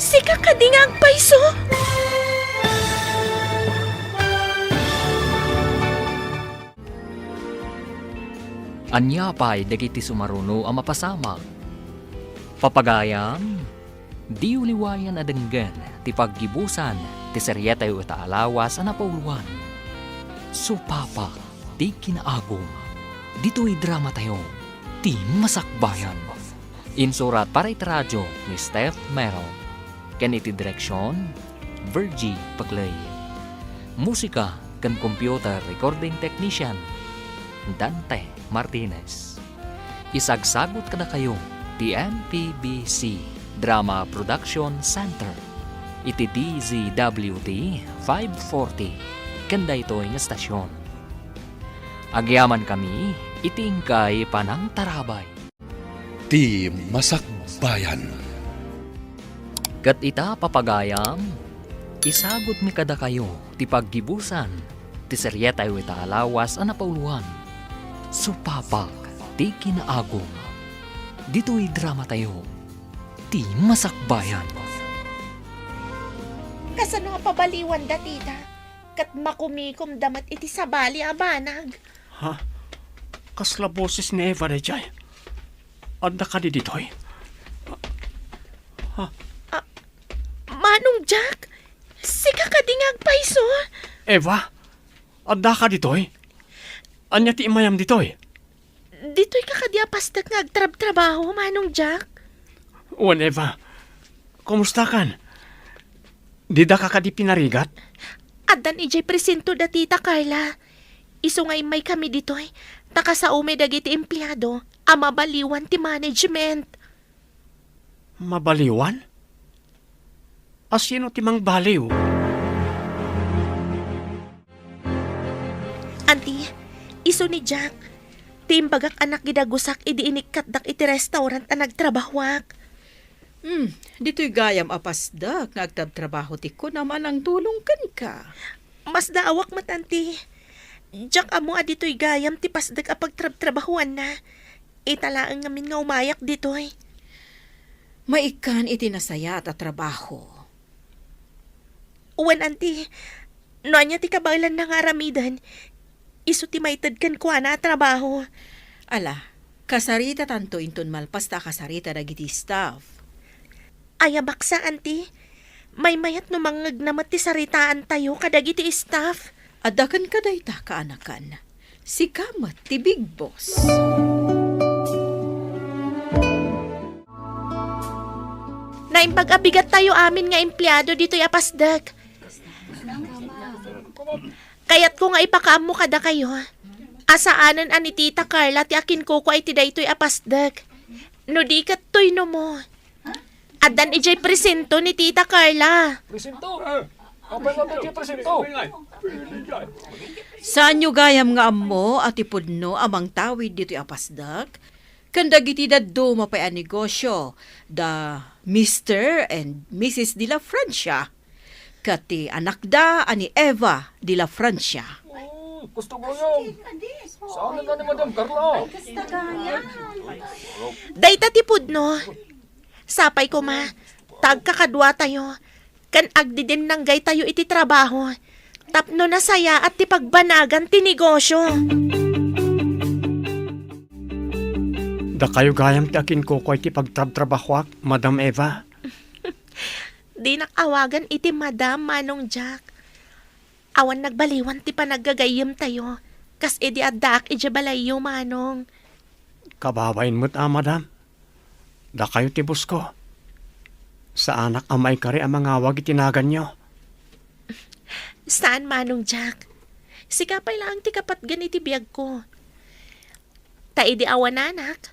Sika ka di nga agpaiso! Anya pa'y dagiti sumaruno ang mapasama. Papagayam, di uliwayan adenggan, ti paggibusan, ti seryetay o taalawas ang napauluan. Supapa, ti kinaagom, dito'y drama tayo, ti masakbayan. Insurat para iti radyo ni Steph Merrill. Ken iti direksyon, Virgie Paclay. Musika kan computer recording technician, Dante Martinez. Isagsagot kada kayo ti MPBC Drama Production Center. Iti DZWT 540 kanda ito ng estasyon. Agyaman kami itingkay panang tarabay. Ti Masakbayan. Kat ita papagayam, isagot mi kada kayo ti paggibusan, ti seryetay o itaalawas ang napauluan. Supapag, ti kinaagom. Dito'y drama tayo, ti masakbayan. Kasano nga pabaliwan da, tita? Kat makumikom damat iti sa bali abanag. Ha? Kasla boses ni Eva da chay. Anda ka di ditoy? Manong Jack? Sika ka di nga agpaiso? Eva? Anda ka ditoy? Anya ti imayam ditoy? Dito'y kakadiapastak nga agtrab-trabaho, Manong Jack. Uwan Eva, kumusta kan? Di da ka di pinarigat? Adan ijay presinto da tita Carla. Iso nga may kami dito'y. Takasaume dagiti empleyado. Amabaliwan ti management. Mabaliwan? Asino ti mang baliw? Auntie, iso ni Jack. Timbagak anak gidagusak idi inikatdak iti restaurant ang nagtrabahwak. Dito'y gayam apasdag, nagtabtrabaho ti ko naman ang tulong kan ka. Mas daawak mat, auntie. Jack amo dito'y gayam ti pasdag a pagtrab-trabahuan na. Italaan ngamin nga umayak dito'y. Maikan iti nasaya at trabaho. Uwan, auntie. No anya ti kabalan na nga ramidan. Iso ti maitad kan kwa na trabaho. Ala, kasarita tanto inton malpas ta kasarita dagiti staff. Ayabaksa, auntie. May mayat no mangag namat ti saritaan tayo kadagiti staff. Adakan ka dayta kaanakan. Si Kamat ti Big Boss. Naimbag-abigat tayo amin nga empleyado dito yapasdag. Kaya't ko nga ipakaam mo kada kayo. Asaanan ani tita Carla ti akin ko ay ti daytoy apasdag. No di kat toy no mo. Adan ijay presento ni tita Carla. Saan nyo gayam nga amo at ipudno amang tawid dito apasdag? Kandagiti daddo mapay a negosyo da Mr. and Mrs. de la Francia. Kati anak da ani Eva de la Francia. Gusto ko yung. Saan na ni Madam Carla? Dayta ti pudno. Sapay ko ma, tagkakadwa tayo. Kan agdi din nanggay tayo iti trabaho. Tapno na saya at ti pagbanagan ti negosyo. Da kayo gayam ti akin ko ko iti pagtrabahwak, Madam Eva. Di nakawagan iti Madam Manong Jack. Awan nagbaliwan ti panaggagayim tayo. Kas edi adak iti balayo manong. Kababain mo't Madam. Da kayo ti bus ko. Sa anak amay kari ang mga awag itinagan nyo. Saan Manong Jack? Sikapay lang ti kapat ganiti biyag ko. Ta edi awan anak.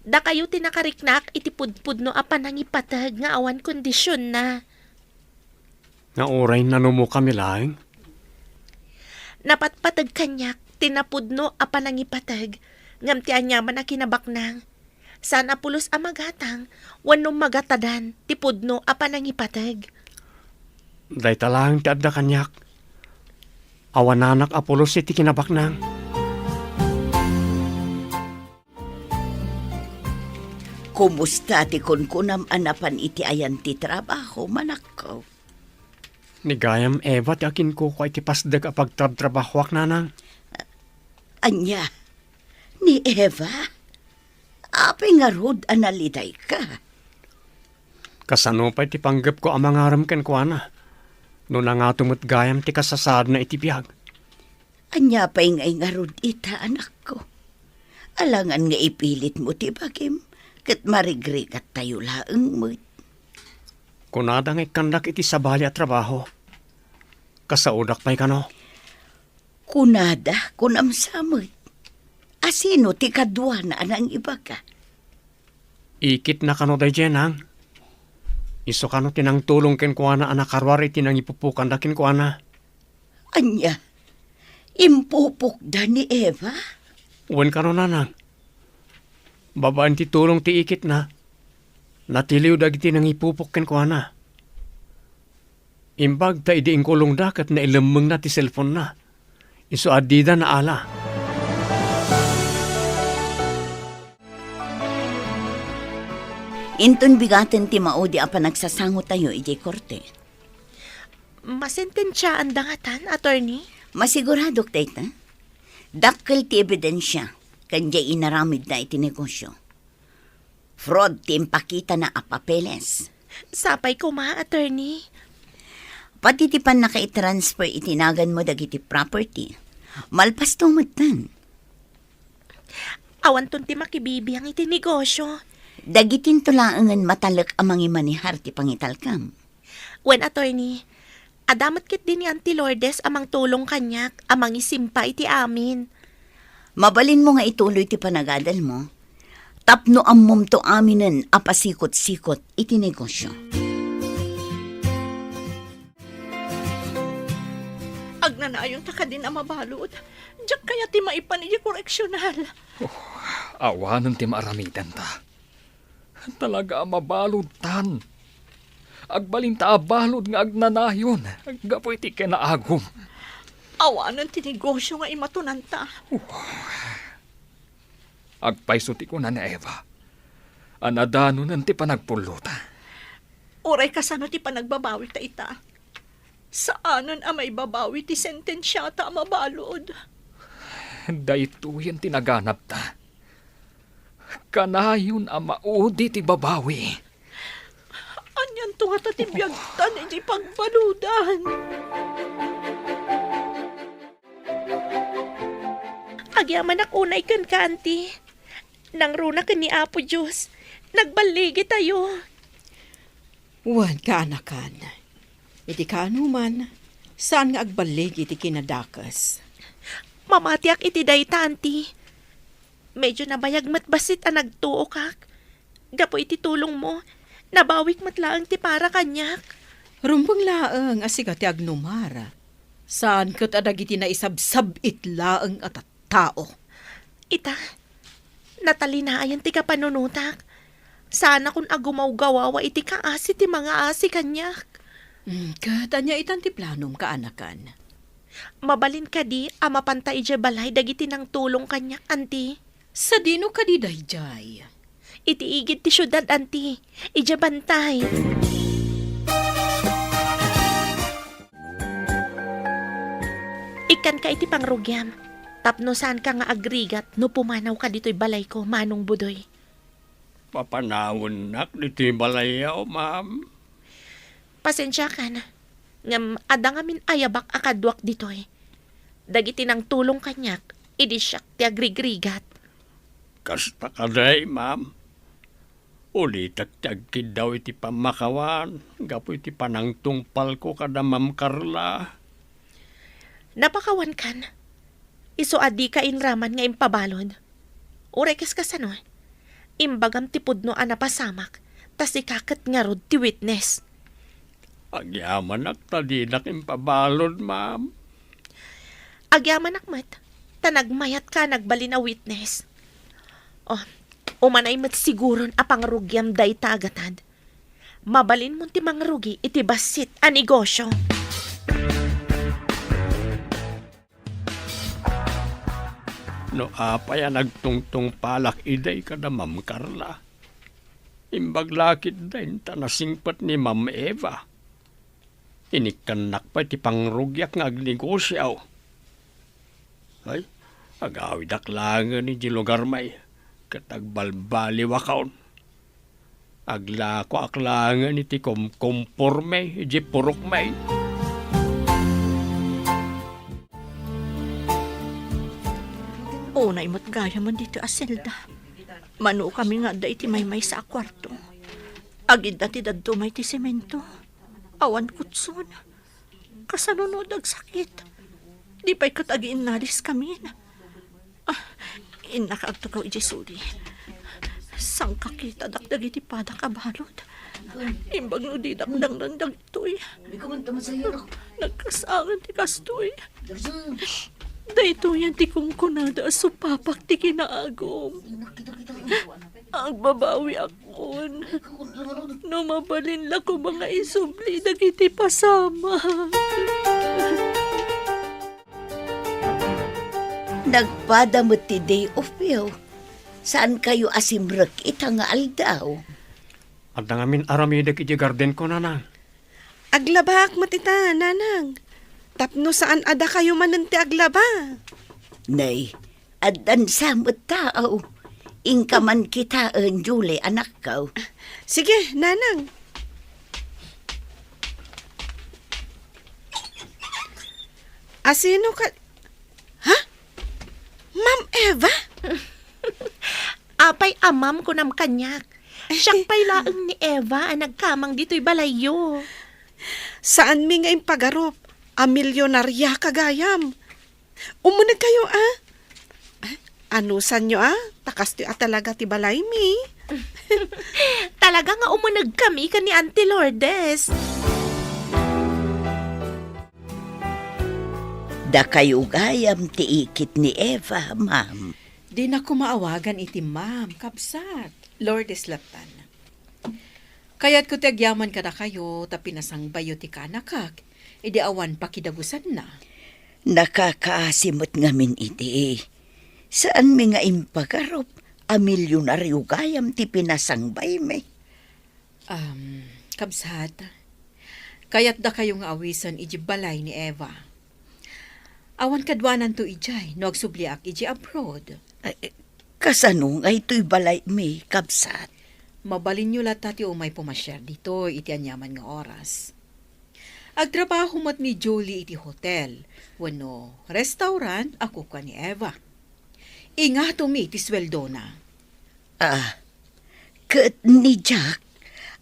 Da kayo tinakariknak iti pudpudno apan ang ipatag nga awan kondisyon na. Nga oray nanumo kami lang. Napatpatag kanyak, tinapudno apan ang ipatag. Ngam ti anyaman na kinabaknang. Sana pulos amagatang, wanong magatadan, ti pudno apan ang ipatag. Day talang ti adda kanyak. Awananak apulos iti kinabaknang. Kumusta ti kunkunam anapan iti ayan ti trabaho, manak ko? Ni gayam Eva ti akin ko ko iti pasdag a pagtrabahwak nanang. Anya, ni Eva? Apay nga rod analiday ka. Kasano pa iti panggap ko ang mga aram ken kuana. No na nga tumut gayam ti kasasad na iti biyag. Anya pa'y nga rod ita, anak ko. Alangan nga ipilit mo ti bagim. Kat marigrigat tayo laeng mo't. Kunada nga ikandak iti sabali at trabaho. Kasaudak pa'y kano. Kunada, kunamsamot. Asino ti kadwa na anang iba ka? Ikit na kano day jenang. Iso kano tinang tulong ken kuana anak karwari tinang ipupukan dakin kuana. Anya, impupok da ni Eva? Uwan kano nanang. Babaan ti tulong ti ikit na. Natiliw dagiti nang ipupok ken kuana. Imbag ta idi ingkulong dakat na ilemeng na ti cellphone na. Iso adida na ala. Inton bigaten ti maudi apa nagsasango tayo iti korte. Masentensyaan dangatan, attorney? Masigurado, tita. Dakkel ti ebidensya. Kanya inaramid na iti negosyo. Fraud ti impakita na apapeles. Sapay ko ma, attorney. Pati ti pan naka-transfer itinagan mo dagiti property. Malpas tumutan. Awan ton ti makibibiyang iti negosyo. Dagitin tulaangan matalak amang imanihar ti pangitalkam. When attorney, adamat kit din ni Auntie Lourdes amang tulong kanyak, amang isimpa iti amin. Mabalin mo nga ituloy ti panagadal mo. Tapno ammom to aminen apasikot-sikot iti negosyo. Agnanayon ta ka din na mabalod. Diyak kaya ti maipan iti koreksyonal. Awanan ti maaramitan ta. Talaga mabalod tan. Agbalin ta abalod nga agnanayon. Gapoy ti kinaagom. Awanan ti negosyo nga imatunan ta. Agpaysuti ko na ni Eva. Anadano nanti panagpuluta. Oray kasano ti panagbabawi ta ita. Saanon ang may babawi ti sentensya ta mabalod? Dayto yan tinaganap ta. Kanayon ang maudi ti babawi. Anyan to nga ta ti biyagtan iti pagbaludan. Agyaman ak unay kan kanti. Nang runa kan ni Apo Diyos. Nagbaligi tayo. Wan ka anakan. Iti kaanuman, saan nga agbalig iti kinadakas? Mamatiak iti dayta, auntie. Medyo nabayag matbasit ang nagtuo kak. Gapo iti tulong mo. Nabawik matlaang ti para kanyak. Rumbang laang asiga ti agnumara. Saan kat adagiti na isabsab itlaang at tao. Ita, natalinayan ti kapanunutak. Sana kung agumaw-gawawa iti kaasi ti mga asi kanyak. Katanya itan ti planom kaanakan. Mabalin ka di, mapanta ije balay, dagiti nang tulong kanya, anti. Sa dino ka di dayjay. Itiigid ti syudad, anti. Ije bantay. Ikan ka iti pangrugyam. Tapno saan ka nga agrigat no pumanaw ka dito'y balay ko, Manong Budoy. Papanawon nak dito yung balayaw, ma'am. Pasensya ka na. Ngam adangamin ayabak akadwak dito'y. Dagiti nang tulong kanyak, idi siyak ti agrigrigat. Kasta ka day, ma'am. Ulitak tiyagkid daw iti pamakawan. Gapo iti panangtungpal ko kada Ma'am Carla. Napakawan kan. Iso adi ka inraman nga impabalod. Urekes ka sano. Imbagam ti pudno anapasamak. Tas ikakat nga rod ti witness. Agyaman nak tadinak impabalod, ma'am. Agyaman akmat. Tanagmayat ka nagbalin a witness. Oh, umanay mat siguron apang rugyam day tagatad. Mabalin mo ti mangrugi iti basit a negosyo. No apaya nagtungtong palak iday kada Ma'am Carla. Imbaglakit din tanasingpat ni Ma'am Eva. Inikanak pa ti pangrugyak nga agnegosyaw. Ay, agawid aklangan ni di lugar may. Katagbalbali wakaon. Aglako aklangan ni ti komporme, di purok may. Unay mo't gaya man dito asilda. Mano kami nga da iti may sa akwarto. Agid na ti dadto may ti semento. Awan kutson. Kasanunod ag sakit. Di pa'y katagiin naris kami. Inakaagtagaw iti suri. Sang kakita dakdag iti pada kabalod. Imbag no di dakdang randag ito'y. Nagkasangan ti kastoy. Dahito yan ti kong kunada supapak ti kinaagom. Ang babawi akon. No mabalin la ko mga isubli dagiti pasama. Nagpadamot ti day of you. Saan kayo asimrek ita nga aldaw? At nangamin aramidak iti garden ko, nanang. Aglabak matita, nanang. Tapno saan ada kayo mananti aglaba? Nay, adan samot tao. Ingka man kita Julie, anak ko. Sige, nanang. Asino ka... Ha? Ma'am Eva? Apay amam ko nam kanyak. Siyang pay laeng ni Eva ang nagkamang dito'y balayo. Saan mi nga impagarop? A milyonarya kagayam. Umunag kayo, ah? Anusan nyo, ah? Takas ti talaga ti balay mi. Talaga nga umunag kami ni Auntie Lourdes. Da kayo gayam ti ikit ni Eva, ma'am. Di na ko maawagan iti ma'am, kabsat. Lourdes Laptan. Kaya't ko tiagyaman ka na kayo, tapinasang bayo ti kanakak. Idi awan pakidagusan na. Nakakaasimot ngamin iti. Saan mi nga impagarop? A milyonaryo gayam ti pinasangbay me. Kabsat. Kaya't da kayo nga awisan iji balay ni Eva. Awan kadwanan to ijay, no agsubliak iji abroad. Kasano nga ito'y balay me, kabsat? Mabalin nyo lata ti umay pumasyar dito, iti anyaman nga oras. Agtrabaho mat ni Julie iti hotel, wano restaurant ako ka ni Eva. Inga mi ti sweldo na. Kat ni Jack,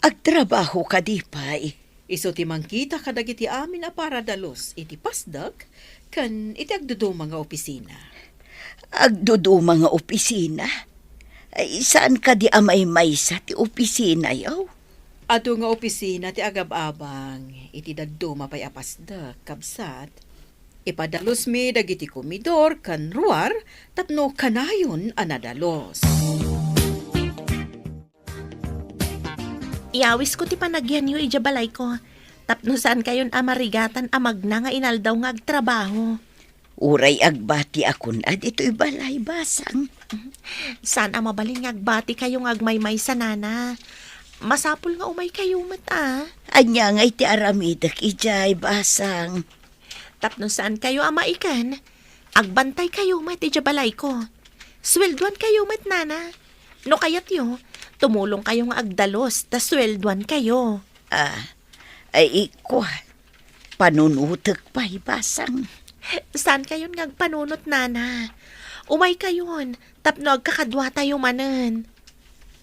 agtrabaho ka di pa'y. Iso ti mangkita kadag iti amin a para dalos iti pasdag, kan iti agdudo mga opisina. Agdudo mga opisina? Ay, saan ka di amay sa ti opisina yaw? Ato nga opisina ti agab-abang, iti daddo mapay apasda, kabsat. Ipadalos mi dagiti komidor kan ruar, tapno kanayon anadalos. Iawis ko ti panagyan yu ija balay ko. Tapno saan kayon amarigatan amagna nga inaldaw nga agtrabaho. Uray agbati akon at ito'y balay basang. Saan mabaling agbati kayong agmaymay sa nana. Masapul nga umay kayo mata. Anya nga iti aramidak ijay basang. Tapno saan kayo amaikan. Agbantay kayo mat ija balay ko. Swelduan kayo mat nana. No kayat yo, tumulong kayo nga agdalos, ta swelduan kayo. Ay ikwa. Panunutak pa'y basang. Saan kayon nga agpanunot nana? Umay kayon, tapno agkakadwa tayo manen.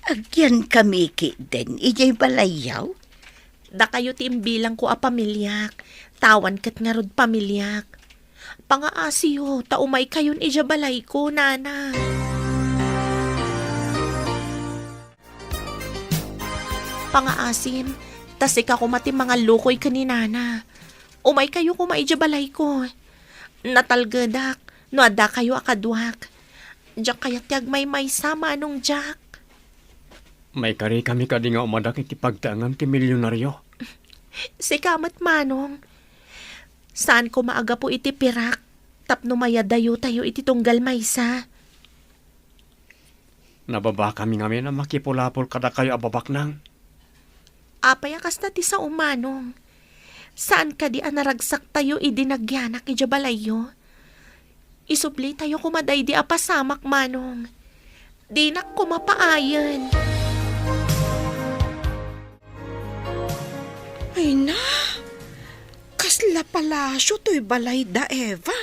Agyan kami ki den, ijay balayaw. Da kayo timbilang ko a pamilyak, tawan kat nga rod pamilyak. Pangaasiyo, taumay kayon ija balay ko, nana. Pangaasim, tasik ako mati mga lukoy ka ni nana. Umay kayo kumaidya balay ko. Natalgadak, no ada kayo akadwak. Diyak kaya tiyag may sama anong Jack. May kari kami kadi nga umadak iti pagtaangan ti milyonaryo. Si kamat manong. Saan ko maaga po iti pirak? Tapno mayadayo tayo iti tunggal maysa. Nababa kami nga na makipulapol kada kayo ababak nang. Apay akas na ti sa umanong. Saan ka di anaragsak tayo idinagyanak ijabalayo? Isubli tayo kumaday di apasamak manong. Di na kumapaayan. Ay na, kasla palasyo to'y balay da Eva.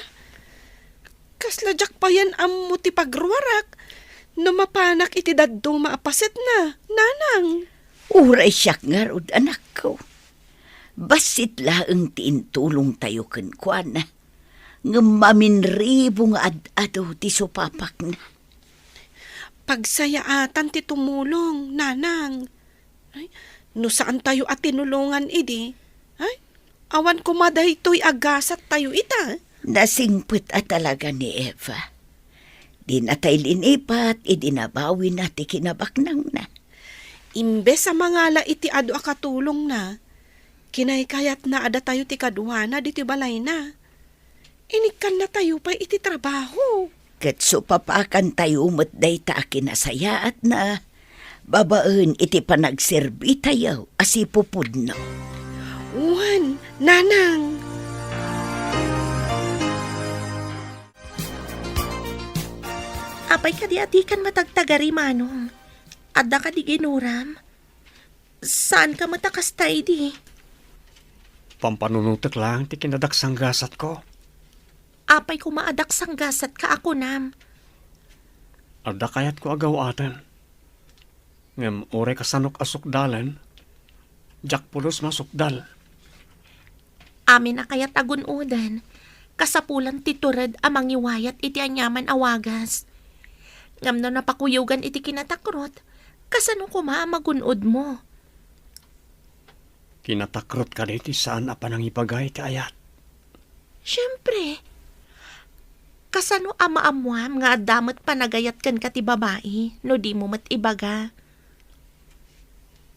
Kasla jak pa yan ammo ti pagruwarak. No mapanak iti daddo maapaset na, nanang. Uray siyak nga rod anak ko. Basit laeng tiintulong tayo kenkwana. Ngamaminribo nga ad-ado ti supapak na. Pagsayaatan ti tumulong, nanang. Ay, no saan tayo at tinulungan idi? Ay, awan kumaday to'y agasat tayo ita. Nasingput at talaga ni Eva. Di na tayo linipat, idinabawi na ti kinabaknang na. Imbes sa mga la iti ado akatulong na, kinaykayat na ada tayo ti kaduana di ti balay na. Inikan na tayo pa iti trabaho. Kat supapakan tayo matday ta kinasayaat na. Babaan iti panagserbi tayo asipupudno. Uwan, nanang. Apay ka di atikan matagtagari manong. Adda ka di ginuram. Saan ka matakas tayo di? Pampanunutak lang ti kinadaksang gasat ko. Apay ko maadak sang gasat ka ako nam. Arda kayat ko agaw atan. Ngem ore kasanok asukdalan, jak pulos masukdal. Amin na kayat agunudan. Kasapulan titured amang iwayat iti anyaman awagas. Ngam no napakuyugan iti kinatakrot. Kasano kuma magunod mo? Kinatakrot ka diti saan apan ang ipagay ti ayat. Siyempre. Kasano amaamuam nga damat panagayat kan ka ti babae no di mo mat ibaga.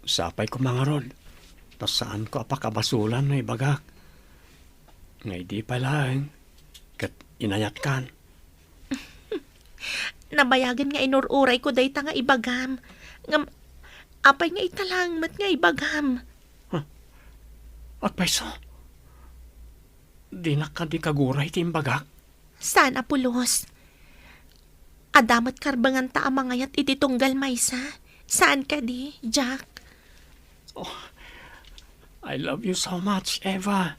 Sapay ko mga rod. Tas saan ko apakabasulan na ibagak. Ngay di palang. Kat inayat kan. Nabayagan nga inururay ko dayta nga ibagam. Ngam, apay nga italang mat nga ibagam. Agpaiso. Di na ka di kaguray ti imbagak. Sana pulos. Adamat karbangan ta amangayat iti tunggal maysa. Saan ka di, Jack? I love you so much, Eva.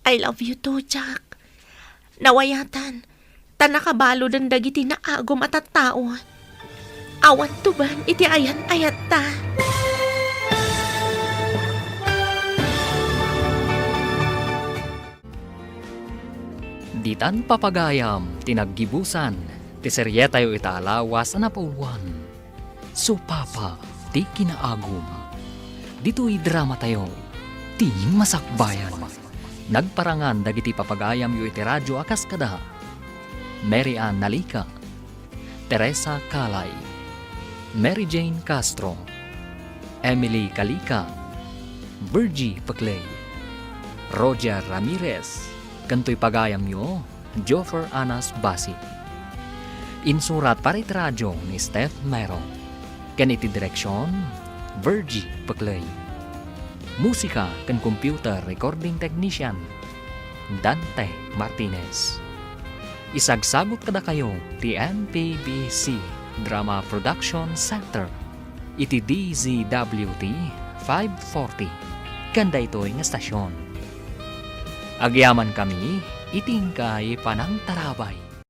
I love you too, Jack. Nawayatan, tanakabalo ng dagiti na agom at tao. Awan tuban iti ayat-ayat ta. Ditan papagayam, tinaggibusan, ti serye tayo itaalawas na napauluan. Supapa, ti kinaagum. Dito'y drama tayo, ti masakbayan. Nagparangan dagiti papagayam yu iti radyo akas kada. Mary Ann Nalika, Teresa Kalay, Mary Jane Castro, Emily Kalika, Virgie Paclay, Roger Ramirez, kanto'y pagayam nyo, Joffer Anas Basit. Insurat parit radyo ni Steph Merong. Kaniti direksyon, Virgie Paclay. Musika kan computer recording technician, Dante Martinez. Isagsagot kada kayo ti MPBC Drama Production Center. Iti DZWT 540. Kanda ito'y nga stasyon. Agyaman kami, itingkay panang tarabay.